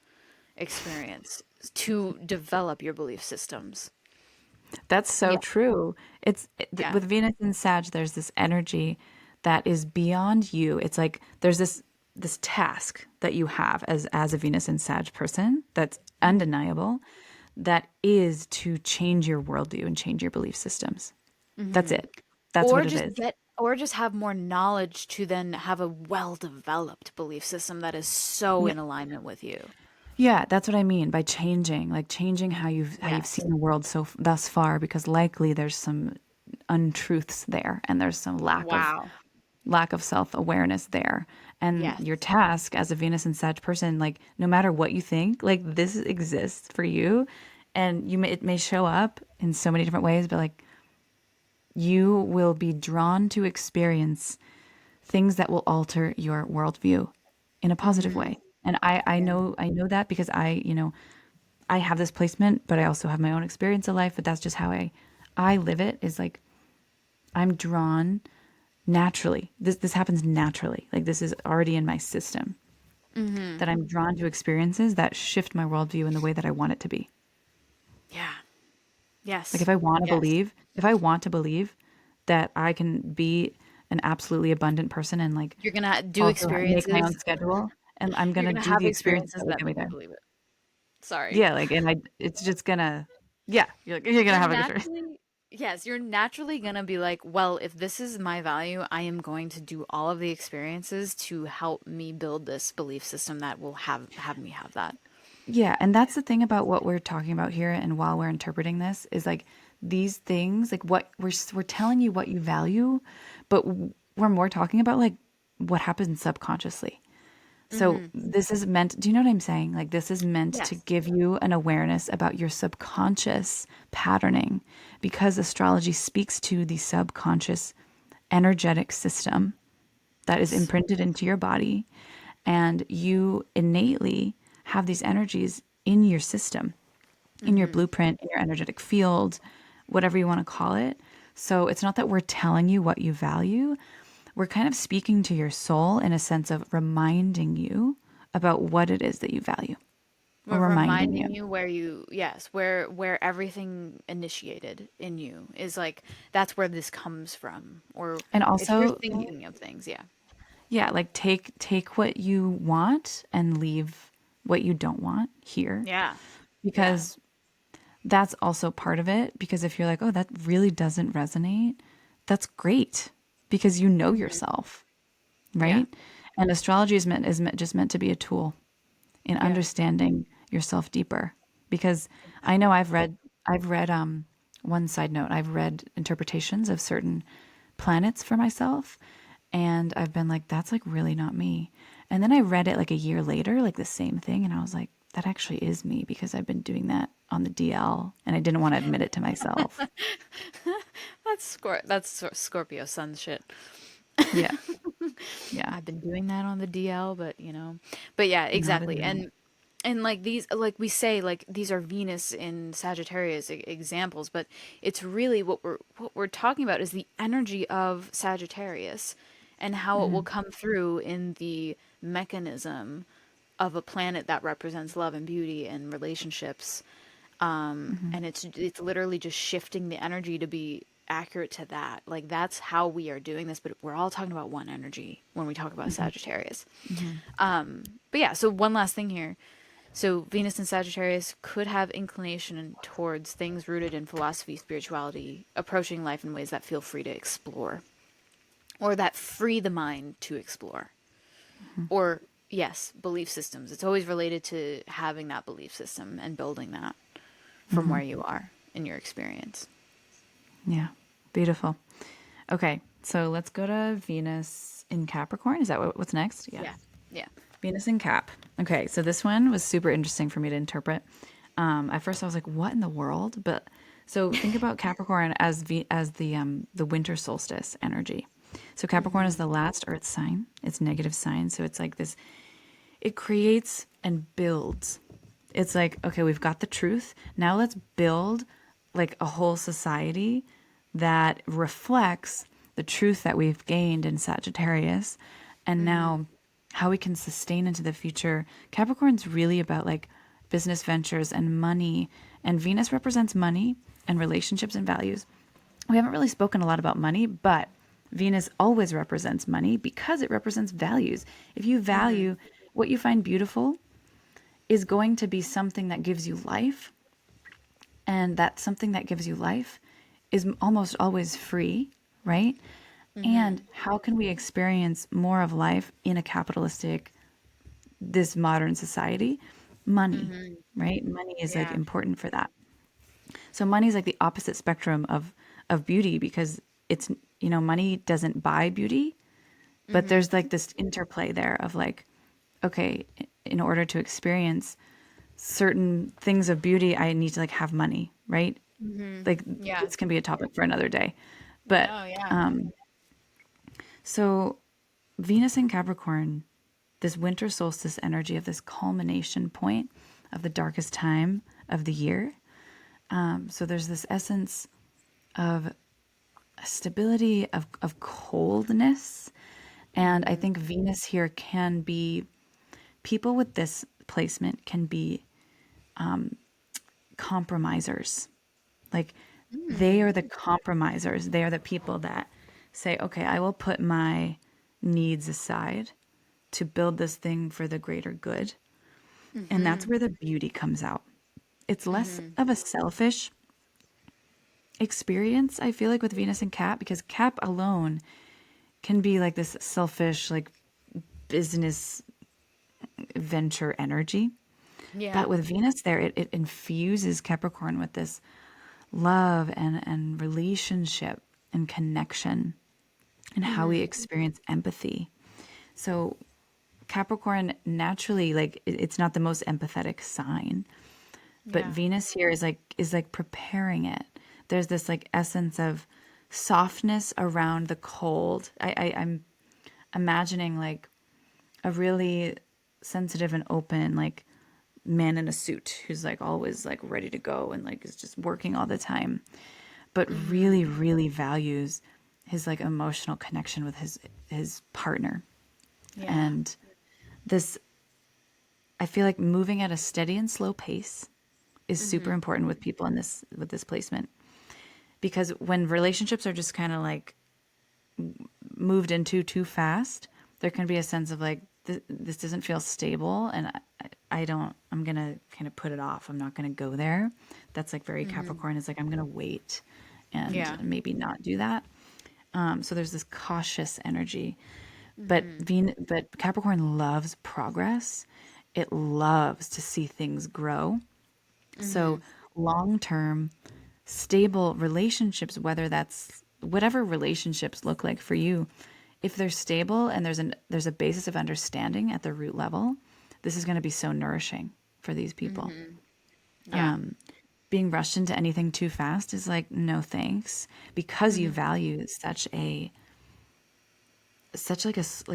experience to develop your belief systems. That's so Yeah. true. Yeah. With Venus and Sag, there's this energy that is beyond you. It's like there's this task that you have as a Venus and Sag person that's undeniable, that is to change your worldview and change your belief systems. That's Hmm. it. That's what it is. Or just have more knowledge to then have a well-developed belief system that is so Yeah. in alignment with you. Yeah, that's what I mean by changing, like changing how you've Yes. seen the world thus far, because likely there's some untruths there, and there's some Wow. lack of self-awareness there. And Yes. your task as a Venus and Sag person, like no matter what you think, like this exists for you, And it may show up in so many different ways, but like you will be drawn to experience things that will alter your worldview in a positive way. And I know that because I have this placement, but I also have my own experience of life, but that's just how I live it, is like I'm drawn naturally. This happens naturally. Like this is already in my system, that I'm drawn to experiences that shift my worldview in the way that I want it to be. Yeah. Like Yes. if I want to believe that I can be an absolutely abundant person and like You're gonna do also make my own experiences. schedule, and I'm You're gonna gonna do have the experiences experiences that will that get me make you there. believe it. Sorry. Yeah, like it's just gonna, yeah, you're gonna You're have a experience. naturally, yes, you're naturally gonna be like, well, if this is my value, I am going to do all of the experiences to help me build this belief system that will have me have that. Yeah, and that's the thing about what we're talking about here, and while we're interpreting this, is like these things, like what we're telling you what you value, but we're more talking about like what happens subconsciously. So this is meant, do you know what I'm saying? Like this is meant to Yes. give you an awareness about your subconscious patterning, because astrology speaks to the subconscious energetic system that is Yes. imprinted into your body, and you innately have these energies in your system, in your blueprint, in your energetic field, whatever you want to call it. So it's not that we're telling you what you value. We're kind of speaking to your soul in a sense of reminding you about what it is that you value, or We're reminding you. reminding you where where everything initiated in you is like that's where this comes from. Or And if you're also, thinking of things, yeah. yeah, like take what you want and leave what you don't want here, Yeah. Yeah. because that's also part of it. Because if you're like, oh, that really doesn't resonate, that's great, because you know yourself, Yeah. right? And astrology just meant to be a tool in Yeah. understanding yourself deeper. Because I know I've read one side note, I've read interpretations of certain planets for myself, and I've been like, that's like really not me. And then I read it like a year later, like the same thing, and I was like, that actually is me, because I've been doing that on the DL and I didn't want to admit it to myself. That's Scorpio sun shit. Yeah. Yeah. I've been doing that on the DL, but yeah, Not exactly. admit it. And like these, like we say, like these are Venus in Sagittarius examples, but it's really what we're talking about is the energy of Sagittarius and how it will come through in the mechanism of a planet that represents love and beauty and relationships. Hmm. And it's literally just shifting the energy to be accurate to that. Like that's how we are doing this, but we're all talking about one energy when we talk about Hmm. Sagittarius. Hmm. But yeah, so one last thing here. So Venus and Sagittarius could have inclination towards things rooted in philosophy, spirituality, approaching life in ways that feel free to explore, or that free the mind to explore. Or yes, belief systems. It's always related to having that belief system and building that from Hmm. where you are in your experience. Yeah. Beautiful. Okay. So let's go to Venus in Capricorn. Is that what's next? Yeah. Yeah. Yeah. Venus in Cap. Okay. So this one was super interesting for me to interpret. At first I was like, what in the world? But so think about Capricorn as the winter solstice energy. So Capricorn is the last earth sign. It's negative sign. So it's like this, it creates and builds. It's like, okay, we've got the truth. Now let's build like a whole society that reflects the truth that we've gained in Sagittarius. And now how we can sustain into the future. Capricorn's really about like business ventures and money. And Venus represents money and relationships and values. We haven't really spoken a lot about money, but Venus always represents money because it represents values. If you value what you find beautiful, is going to be something that gives you life, and that something that gives you life is almost always free, right? And how can we experience more of life in a capitalistic, this modern society? Money, right? Money is like Yeah. important for that. So money is like the opposite spectrum of beauty, because it's, money doesn't buy beauty, but there's like this interplay there of like, okay, in order to experience certain things of beauty, I need to like have money, right? Like Yeah. this can be a topic for another day. But No, yeah. so Venus in Capricorn, this winter solstice energy of this culmination point of the darkest time of the year. So there's this essence of stability, of coldness. And I think Venus here can be, people with this placement can be compromisers. Like they are the compromisers. They are the people that say, okay, I will put my needs aside to build this thing for the greater good. And that's where the beauty comes out. It's less of a selfish experience, I feel like, with Venus and Cap, because Cap alone can be like this selfish, like business venture energy. Yeah. But with Venus there, it infuses Capricorn with this love and relationship and connection and how we experience empathy. So Capricorn naturally, like it's not the most empathetic sign, but Yeah. Venus here is like preparing it. There's this like essence of softness around the cold. I'm imagining like a really sensitive and open like man in a suit who's like always like ready to go and like is just working all the time, but really really values his like emotional connection with his partner. Yeah. And this, I feel like moving at a steady and slow pace is super important with people in this with this placement, because when relationships are just kind of like moved into too fast, there can be a sense of like this doesn't feel stable, and I don't, I'm gonna kind of put it off. I'm not gonna go there. That's like very Capricorn. Is like I'm gonna wait and Yeah. maybe not do that. So there's this cautious energy, but but Capricorn loves progress. It loves to see things grow. So long term, stable relationships, whether that's whatever relationships look like for you, if they're stable and there's a basis of understanding at the root level, this is going to be so nourishing for these people. Yeah. Being rushed into anything too fast is like no thanks, because you value such like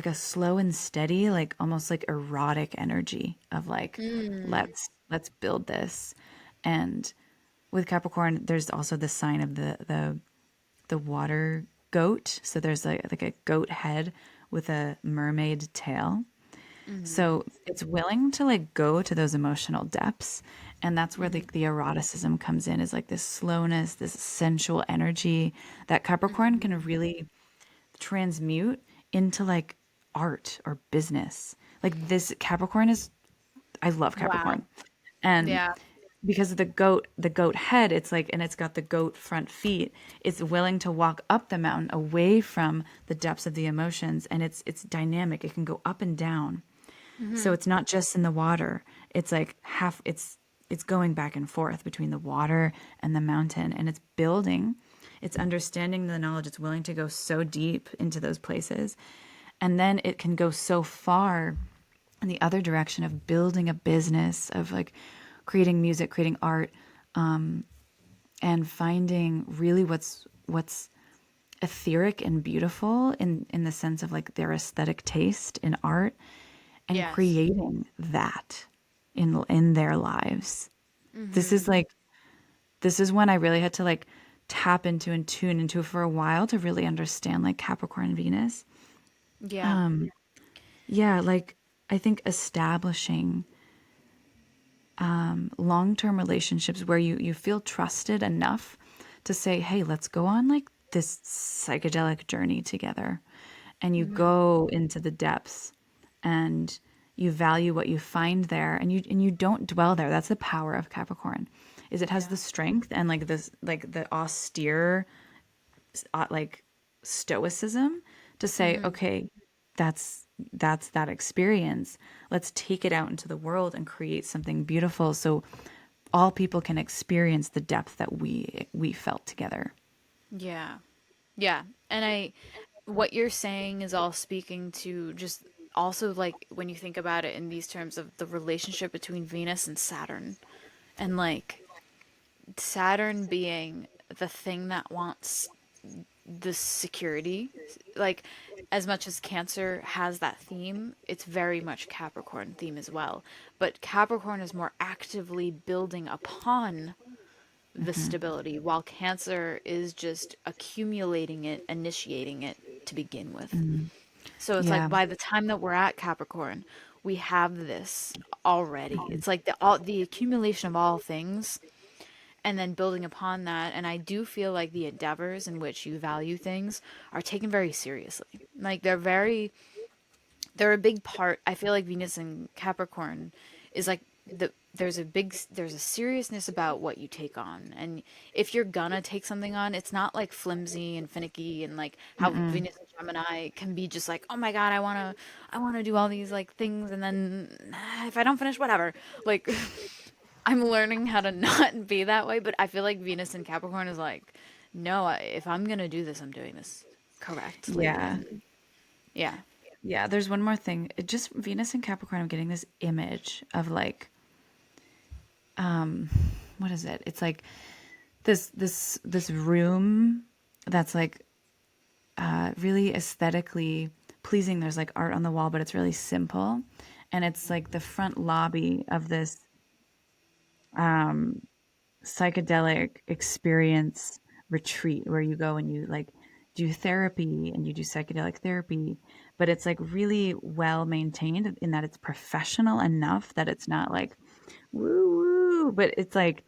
a slow and steady, like almost like erotic energy of like let's build this. And with Capricorn, there's also the sign of the water goat. So there's like a goat head with a mermaid tail. So it's willing to like go to those emotional depths. And that's where the eroticism comes in, is like this slowness, this sensual energy that Capricorn can really transmute into like art or business. Like this Capricorn is, I love Wow. Capricorn. And Yeah. because of the goat head, it's like, and it's got the goat front feet, it's willing to walk up the mountain away from the depths of the emotions, and it's dynamic. It can go up and down. So it's not just in the water. It's like it's going back and forth between the water and the mountain, and it's building, it's understanding the knowledge. It's willing to go so deep into those places. And then it can go so far in the other direction of building a business, of like creating music, creating art, and finding really what's etheric and beautiful in the sense of like their aesthetic taste in art, and Yes. creating that in their lives. This is like, this is when I really had to like tap into and tune into for a while to really understand like Capricorn Venus. Yeah. Yeah, like I think establishing long-term relationships where you feel trusted enough to say, "Hey, let's go on like this psychedelic journey together." And you go into the depths, and you value what you find there, and you don't dwell there. That's the power of Capricorn. Is it has Yeah. the strength and like this like the austere like stoicism to say, okay, that's that experience. Let's take it out into the world and create something beautiful, so all people can experience the depth that we felt together. Yeah. Yeah. And what you're saying is all speaking to just also like when you think about it in these terms of the relationship between Venus and Saturn, and like Saturn being the thing that wants the security, like as much as Cancer has that theme, it's very much Capricorn theme as well. But Capricorn is more actively building upon the Hmm. stability, while Cancer is just accumulating it, initiating it to begin with. Hmm. So it's like Yeah. by the time that we're at Capricorn, we have this already. It's like the accumulation of all things and then building upon that. And I do feel like the endeavors in which you value things are taken very seriously. Like they're a big part. I feel like Venus and Capricorn is like there's a seriousness about what you take on. And if you're gonna take something on, it's not like flimsy and finicky and like how Mm-mm. Venus and Gemini can be just like, "Oh my God, I want to do all these like things and then if I don't finish whatever." Like I'm learning how to not be that way, but I feel like Venus and Capricorn is like, "No, if I'm gonna do this, I'm doing this correctly." Yeah. And yeah. Yeah, there's one more thing. It just Venus and Capricorn, I'm getting this image of like, what is it? It's like this room that's like really aesthetically pleasing. There's like art on the wall, but it's really simple. And it's like the front lobby of this psychedelic experience retreat where you go and you like do therapy and you do psychedelic therapy, but it's like really well maintained in that it's professional enough that it's not like woo woo, but it's like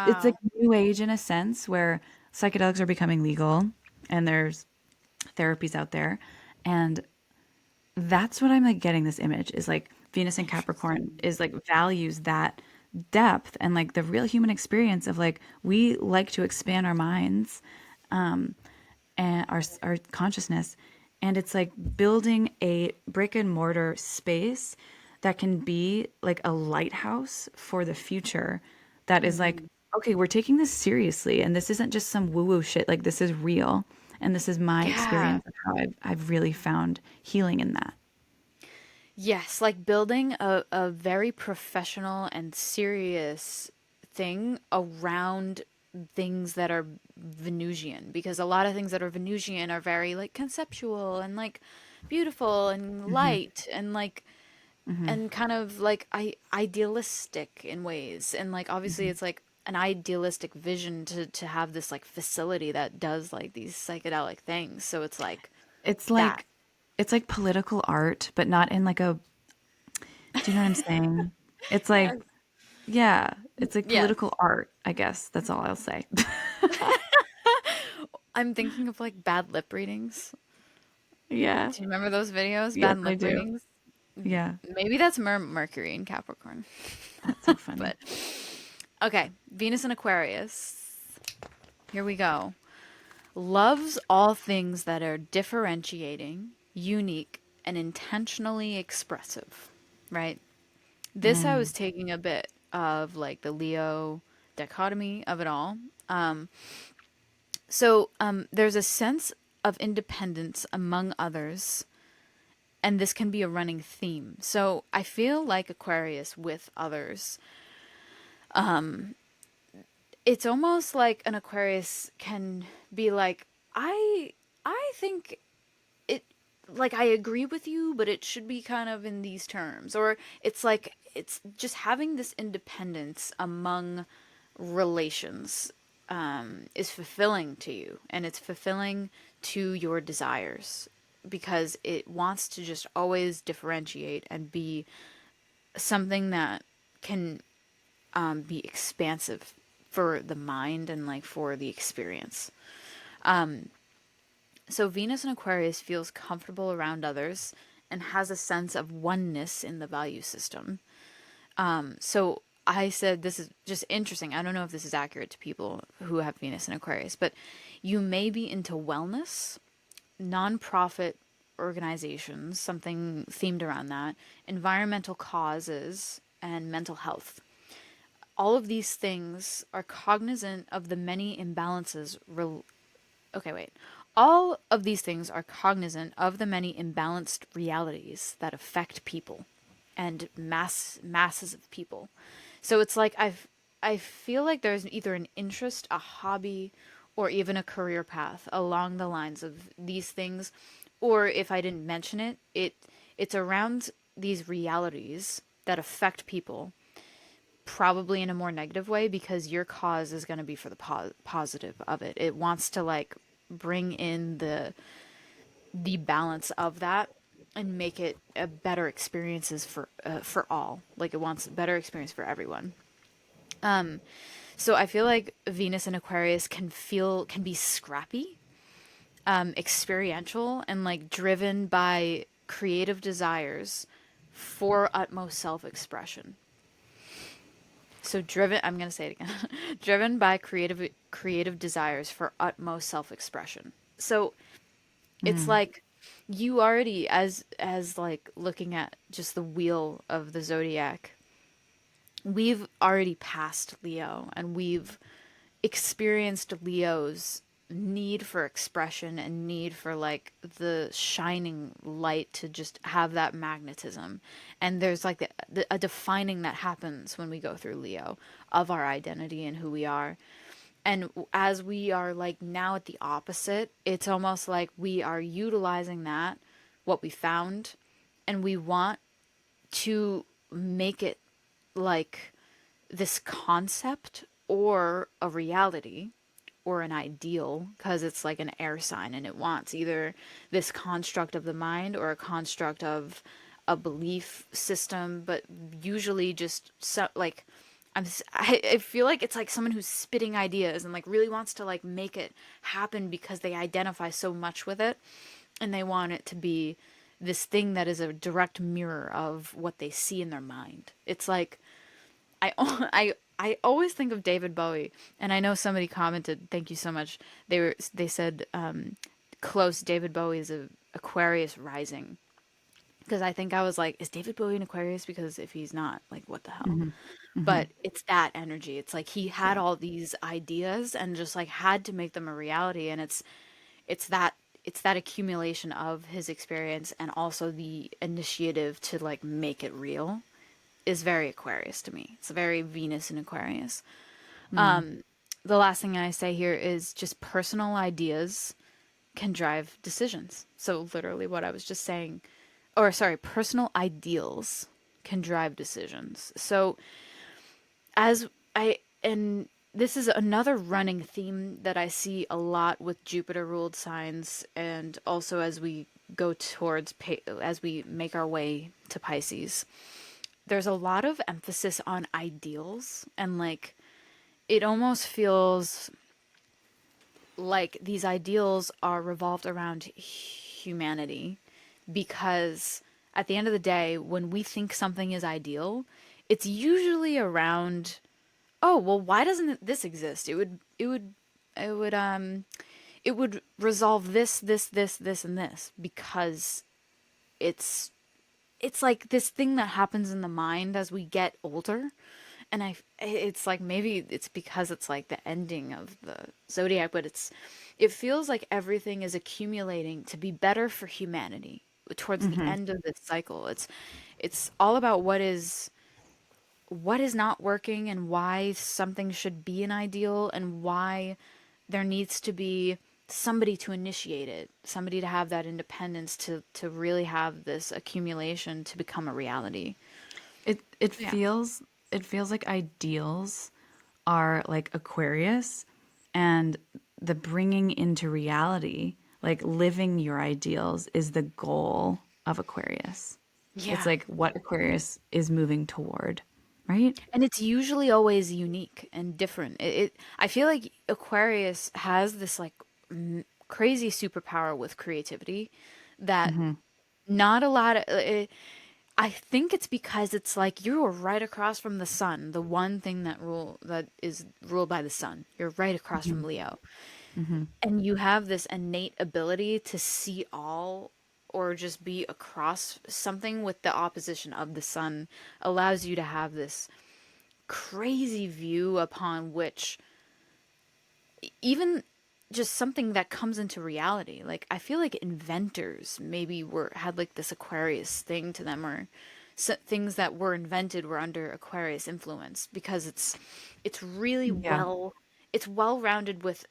it's like Wow. new age in a sense where psychedelics are becoming legal and there's therapies out there. And that's what I'm like getting this image is like Venus and Capricorn Interesting. is like values that depth and like the real human experience of like we like to expand our minds and our consciousness, and it's like building a brick and mortar space that can be like a lighthouse for the future that is like Hmm. okay, we're taking this seriously and this isn't just some woo woo shit, like this is real, and this is my Yeah. experience of how I've really found healing in that. Yes, like building a very professional and serious thing around things that are Venusian, because a lot of things that are Venusian are very like conceptual and like beautiful and Hmm. light and like Hmm. and kind of like idealistic in ways. And like obviously Hmm. it's like an idealistic vision to have this like facility that does like these psychedelic things. So it's like It's that. like it's like political art, but not in like a, do you know what I'm saying? It's like, Yes. yeah, it's like Yes. political art, I guess. That's all I'll say. I'm thinking of like bad lip readings. Yeah. Do you remember those videos? Yes, Bad I lip do. readings? Yeah. Maybe that's Mercury in Capricorn. That's so funny. But okay, Venus and Aquarius. Here we go. Loves all things that are differentiating, unique, and intentionally expressive, right? This I was Mm. taking a bit of like the Leo dichotomy of it all. There's a sense of independence among others, and this can be a running theme. So I feel like Aquarius with others, it's almost like an Aquarius can be like, I I think it like I agree with you, but it should be kind of in these terms. Or it's like it's just having this independence among relations is fulfilling to you, and it's fulfilling to your desires because it wants to just always differentiate and be something that can be expansive for the mind and like for the experience. So Venus in Aquarius feels comfortable around others and has a sense of oneness in the value system. So I said this is just interesting. I don't know if this is accurate to people who have Venus in Aquarius, but you may be into wellness, nonprofit organizations, something themed around that, environmental causes, and mental health. All of these things are cognizant of the many imbalances. Okay, wait. All of these things are cognizant of the many imbalanced realities that affect people and masses of people. So it's like I feel like there's either an interest, a hobby, or even a career path along the lines of these things, or if I didn't mention it, it's around these realities that affect people, probably in a more negative way because your cause is going to be for the positive of it. It wants to like bring in the balance of that and make it a better experiences for all. Like it wants a better experience for everyone. So I feel like Venus and Aquarius can be scrappy, experiential, and like driven by creative desires for utmost self-expression. So driven, I'm going to say it again. Driven by creative desires for utmost self-expression. So it's Mm. like you already as like looking at just the wheel of the zodiac, we've already passed Leo and we've experienced Leo's need for expression and need for like the shining light to just have that magnetism. And there's like a defining that happens when we go through Leo of our identity and who we are. And as we are like now at the opposite, it's almost like we are utilizing that, what we found, and we want to make it like this concept or a reality or an ideal because it's like an air sign and it wants either this construct of the mind or a construct of a belief system, but usually just so like I feel like it's like someone who's spitting ideas and like really wants to like make it happen because they identify so much with it and they want it to be this thing that is a direct mirror of what they see in their mind. It's like I always think of David Bowie, and I know somebody commented, thank you so much. They said close David Bowie is a Aquarius rising because I think I was like, is David Bowie an Aquarius? Because if he's not, like, what the hell? Hmm. Hmm. But it's that energy. It's like he had Yeah. all these ideas and just like had to make them a reality, and it's that it's that accumulation of his experience and also the initiative to like make it real is very Aquarius to me. It's very Venus in Aquarius. Mm. The last thing I say here is just personal ideas can drive decisions. So literally what I was just saying, or sorry, personal ideals can drive decisions. So as I and this is another running theme that I see a lot with Jupiter ruled signs and also as we go towards as we make our way to Pisces. There's a lot of emphasis on ideals and like it almost feels like these ideals are revolved around humanity because at the end of the day when we think something is ideal it's usually around, oh well, why doesn't this exist? It would it would resolve this and this because it's it's like this thing that happens in the mind as we get older. And it's like maybe it's because it's like the ending of the zodiac, but it feels like everything is accumulating to be better for humanity towards the Hmm. end of this cycle. It's all about what is not working and why something should be an ideal and why there needs to be somebody to initiate it, somebody to have that independence to really have this accumulation to become a reality. It Yeah. feels like ideals are like Aquarius, and the bringing into reality, like living your ideals, is the goal of Aquarius. It's Yeah. like what Aquarius is moving toward, right? And it's usually always unique and different. I feel like Aquarius has this like crazy superpower with creativity that Hmm. not a lot of I think it's because it's like you're right across from the sun, the one thing that is ruled by the sun. You're right across Hmm. from Leo. Hmm. And you have this innate ability to see all or just be across something with the opposition of the sun allows you to have this crazy view upon which even just something that comes into reality. Like I feel like inventors maybe had like this Aquarius thing to them, or things that were invented were under Aquarius influence, because it's really Yeah. it's well rounded with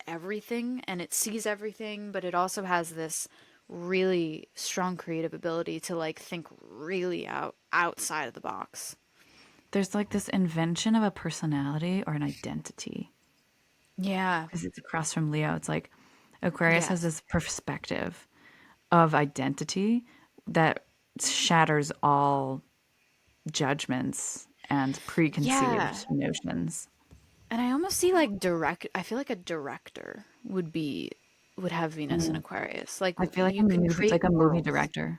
everything, and it sees everything, but it also has this really strong creative ability to like think really outside of the box. There's like this invention of a personality or an identity Yeah. because it's across from Leo. It's like Aquarius has Yes. this perspective of identity that shatters all judgments and Yeah. preconceived notions. And I almost see like I feel like a director would have Venus in Mm. Aquarius. Like I feel you can like create a movie worlds. director,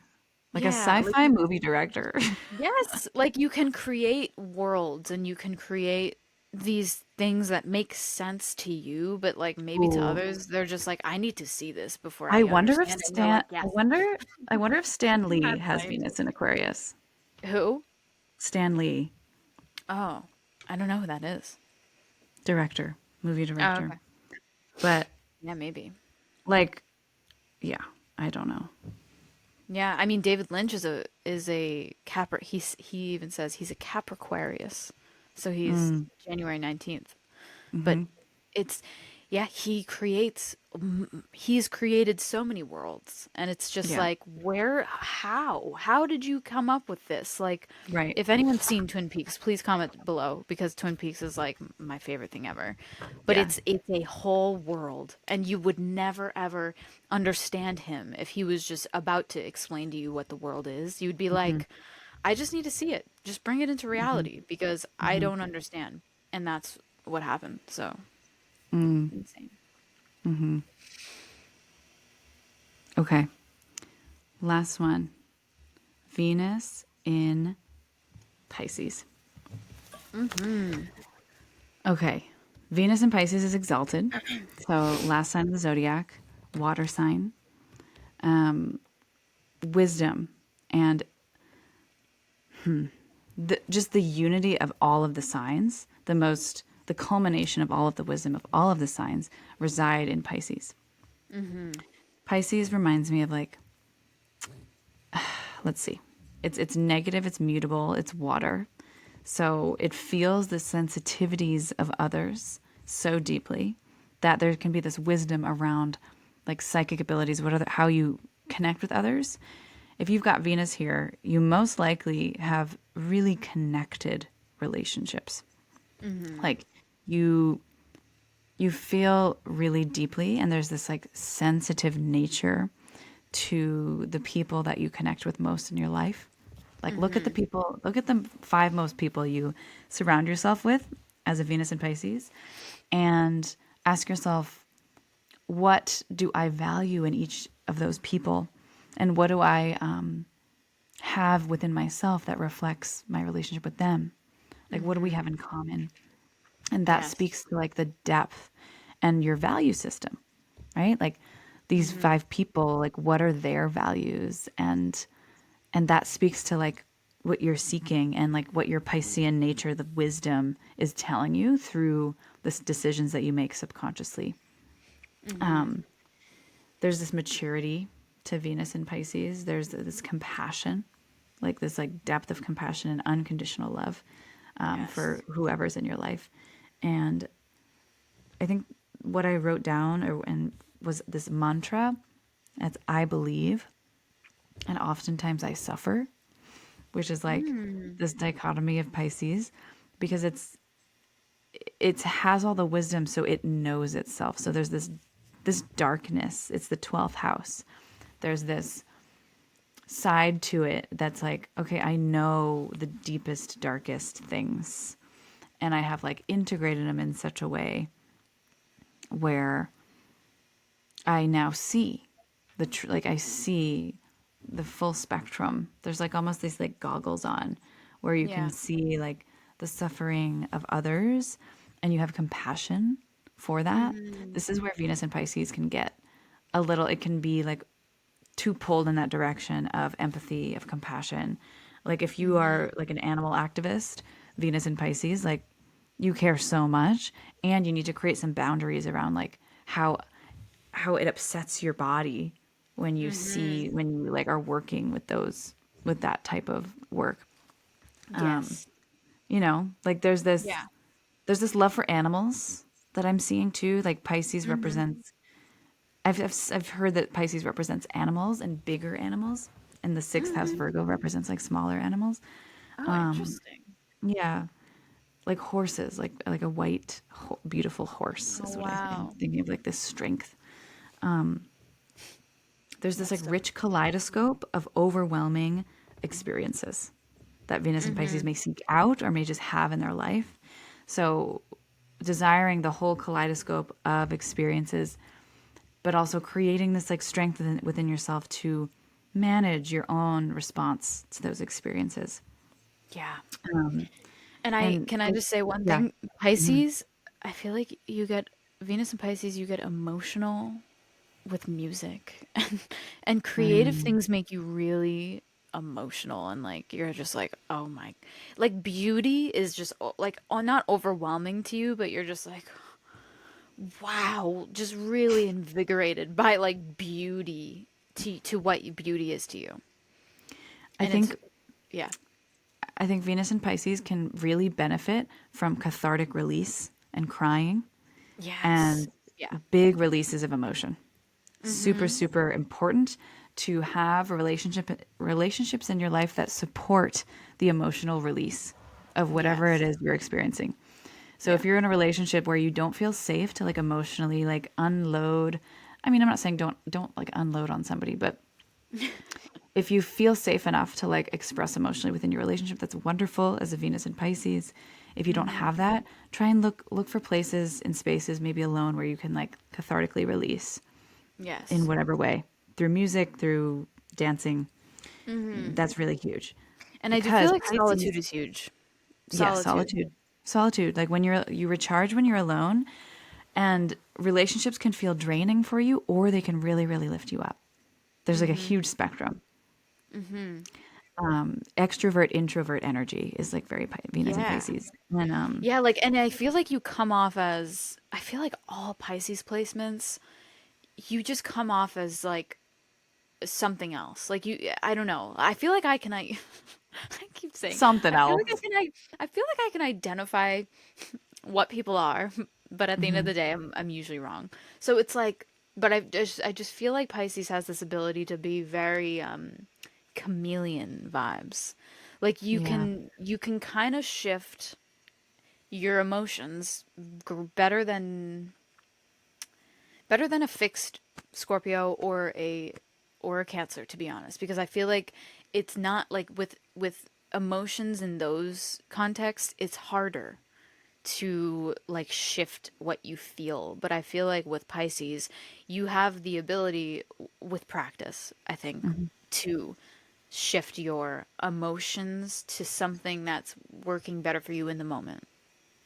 like a Yeah, like sci-fi movie director. yes, like you can create worlds, and you can create these things that make sense to you, but like maybe to Ooh. others, they're just like, I need to see this before I I wonder if understand it. And you're like, yes, I wonder if Stan Lee mad has Venus scientist. in Aquarius. Who? Stan Lee, Oh, I don't know who that is. director, movie Oh, director. okay. But Yeah, maybe. like, yeah, I don't know. Yeah, I mean David Lynch is a Capri. He even says he's a Capriquarius, so he's Mm, January 19th. But hmm. it's yeah, he's created so many worlds, and it's just Yeah, like, where, how did you come up with this? Like, right. if anyone's seen Twin Peaks, please comment below, because Twin Peaks is like my favorite thing ever. But Yeah. it's a whole world, and you would never ever understand him if he was just about to explain to you what the world is. You'd be Hmm. like, I just need to see it. Just bring it into Hmm. reality, because I Hmm. don't understand. And that's what happened. So Mm, insane. hmm. Okay. Last one. Venus in Pisces. Okay. Venus in Pisces is exalted. So, last sign of the zodiac, water sign, wisdom, and just the unity of all of the signs, the culmination of all of the wisdom of all of the signs reside in Pisces. Pisces reminds me of like, let's see, it's negative, it's mutable, it's water. So it feels the sensitivities of others so deeply that there can be this wisdom around like psychic abilities, how you connect with others. If you've got Venus here, you most likely have really connected relationships. Like you you feel really deeply, and there's this like sensitive nature to the people that you connect with most in your life. Like look at the five most people you surround yourself with as a Venus in Pisces, and ask yourself, what do I value in each of those people? And what do I have within myself that reflects my relationship with them? Like, what do we have in common? And that Yes. speaks to like the depth and your value system, right? Like these five people, like what are their values? And that speaks to like what you're seeking and like what your Piscean nature, the wisdom is telling you through the decisions that you make subconsciously. There's this maturity to Venus in Pisces. There's this compassion, like this like depth of compassion and unconditional love Yes. for whoever's in your life. And I think what I wrote down and was this mantra. That's I believe, and oftentimes I suffer, which is like this dichotomy of Pisces, because it has all the wisdom, so it knows itself. So there's this darkness. It's the 12th house. There's this side to it that's like, okay, I know the deepest, darkest things, and I have like integrated them in such a way where I now see like I see the full spectrum. There's like almost these like goggles on where you can Yeah. see like the suffering of others and you have compassion for that. This is where Venus and Pisces can get a little, it can be like too pulled in that direction of empathy, of compassion. Like if you are like an animal activist, Venus and Pisces, like you care so much and you need to create some boundaries around like how it upsets your body when you Mm-hmm. see when you like are working with that type of work. Yes. You know, like Yeah. there's this love for animals that I'm seeing too. Like Pisces Mm-hmm. represents. I've heard that Pisces represents animals and bigger animals, and the sixth house Mm-hmm. Virgo represents like smaller animals. Oh, interesting. Yeah, like horses, like a white, beautiful horse Oh, is what I'm wow. thinking of. Like this strength. There's this like That's dope. rich kaleidoscope of overwhelming experiences that Venus and Pisces Mm-hmm. may seek out or may just have in their life. So, desiring the whole kaleidoscope of experiences, but also creating this like strength within yourself to manage your own response to those experiences. Yeah. Um, And I and can I like, just say one yeah, thing? mhm. Pisces, I feel like you get Venus and Pisces, you get emotional with music and creative Mm, things make you really emotional and like you're just like, oh my, like beauty is just like not overwhelming to you, but you're just like, wow, just really invigorated by like beauty to what beauty is to you. I And it's think yeah. I think Venus and Pisces can really benefit from cathartic release and crying Yes. and Yeah. big releases of emotion. Super, Mm-hmm. super important to have relationships in your life that support the emotional release of whatever it Yes. is you're experiencing. So Yeah. if you're in a relationship where you don't feel safe to like emotionally like unload, I mean, I'm not saying don't like unload on somebody, but if you feel safe enough to like express emotionally within your relationship, that's wonderful as a Venus in Pisces. If you don't Mm-hmm. have that, try and look for places and spaces, maybe alone, where you can like cathartically release in Yes. whatever way, through music, through dancing. Mm-hmm. That's really huge And I do feel because like solitude Pisces, is huge. yeah, Solitude. solitude. Like when you recharge when you're alone, and relationships can feel draining for you, or they can really, really lift you up. There's like a Mm-hmm. huge spectrum. Mm-hmm. Extrovert introvert energy is like very Venus and Yeah. Pisces, and Yeah, like, and I feel like you come off as, I feel like all Pisces placements, you just come off as like something else. Like you, I don't know. I feel like I keep saying, something I feel like else. I feel like I can identify what people are, but at the end of Hmm. the day, I'm usually wrong. So it's like, but I just feel like Pisces has this ability to be very chameleon vibes. Like Yeah, you can kind of shift your emotions better than a fixed Scorpio or a Cancer, to be honest, because I feel like it's not like with emotions in those contexts, it's harder to like shift what you feel. But I feel like with Pisces, you have the ability with practice, I think, to shift your emotions to something that's working better for you in the moment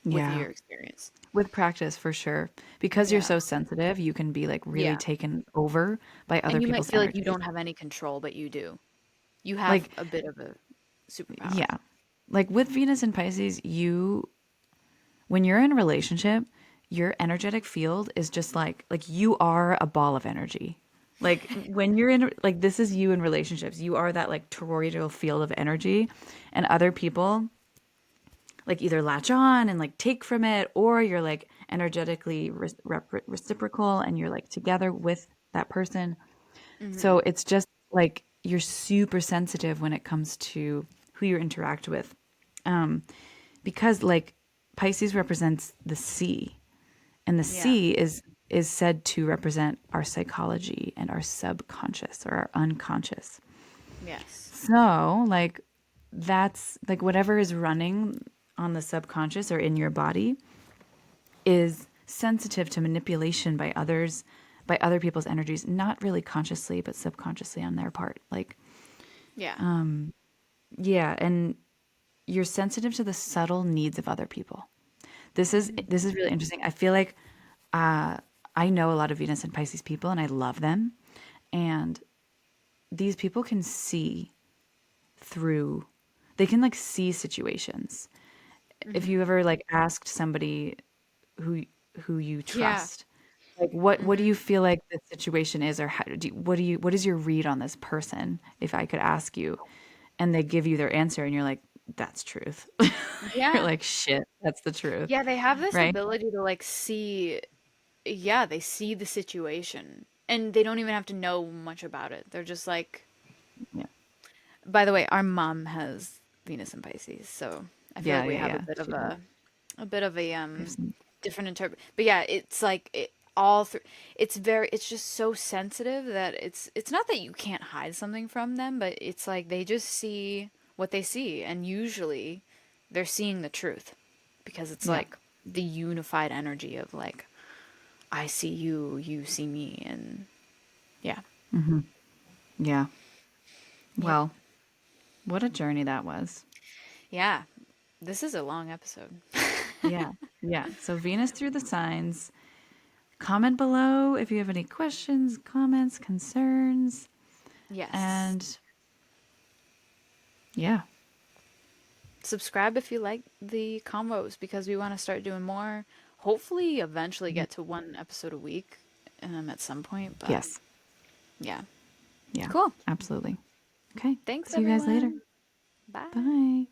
with yeah. your experience. With practice, for sure. Because you're Yeah. so sensitive, you can be like really Yeah. taken over by other And you might people's feel like you energies. don't have any control, but you do. You have Like, a bit of a superpower. yeah. Like with Venus and Pisces, when you're in a relationship, your energetic field is just like you are a ball of energy. Like when you're in like this is you in relationships. You are that like toroidal field of energy, and other people like either latch on and like take from it, or you're like energetically reciprocal and you're like together with that person. So Hmm. it's just like you're super sensitive when it comes to who you interact with. Because like Pisces represents the sea, and the Yeah. sea is said to represent our psychology and our subconscious or our unconscious. Yes. So, like that's like whatever is running on the subconscious or in your body is sensitive to manipulation by others, by other people's energies, not really consciously, but subconsciously on their part. Like, Yeah. yeah, and you're sensitive to the subtle needs of other people. This is really interesting. I feel like I know a lot of Venus and Pisces people, and I love them. And these people can see through. They can like see situations. If Hmm. you ever like asked somebody who who you Yeah. trust, Like, what do you feel like the situation is, or what is your read on this person, if I could ask you? And they give you their answer, and you're like, that's truth. You're Yeah. like, shit, that's the truth, Yeah, they have this right? ability to like see, yeah, they see the situation and they don't even have to know much about it. They're just like, Yeah, by the way, our mom has Venus and Pisces, so I feel like yeah, we yeah, have yeah. She does. a bit of a I've seen. different interpret. But yeah, it's like all through. It's very. It's just so sensitive that it's not that you can't hide something from them, but it's like they just see what they see, and usually they're seeing the truth because it's Yeah. like the unified energy of like I see you, you see me, and yeah, Yeah. yep, Well, what a journey that was. yeah. This is a long episode. Yeah. Yeah. So Venus through the signs. Comment below if you have any questions, comments, concerns. Yes. And yeah. Subscribe if you like the combos because we want to start doing more. Hopefully, eventually get to one episode a week at some point. But Yes. yeah, Yeah. cool. Absolutely. Okay. Thanks, See you guys later. everyone. Bye. Bye.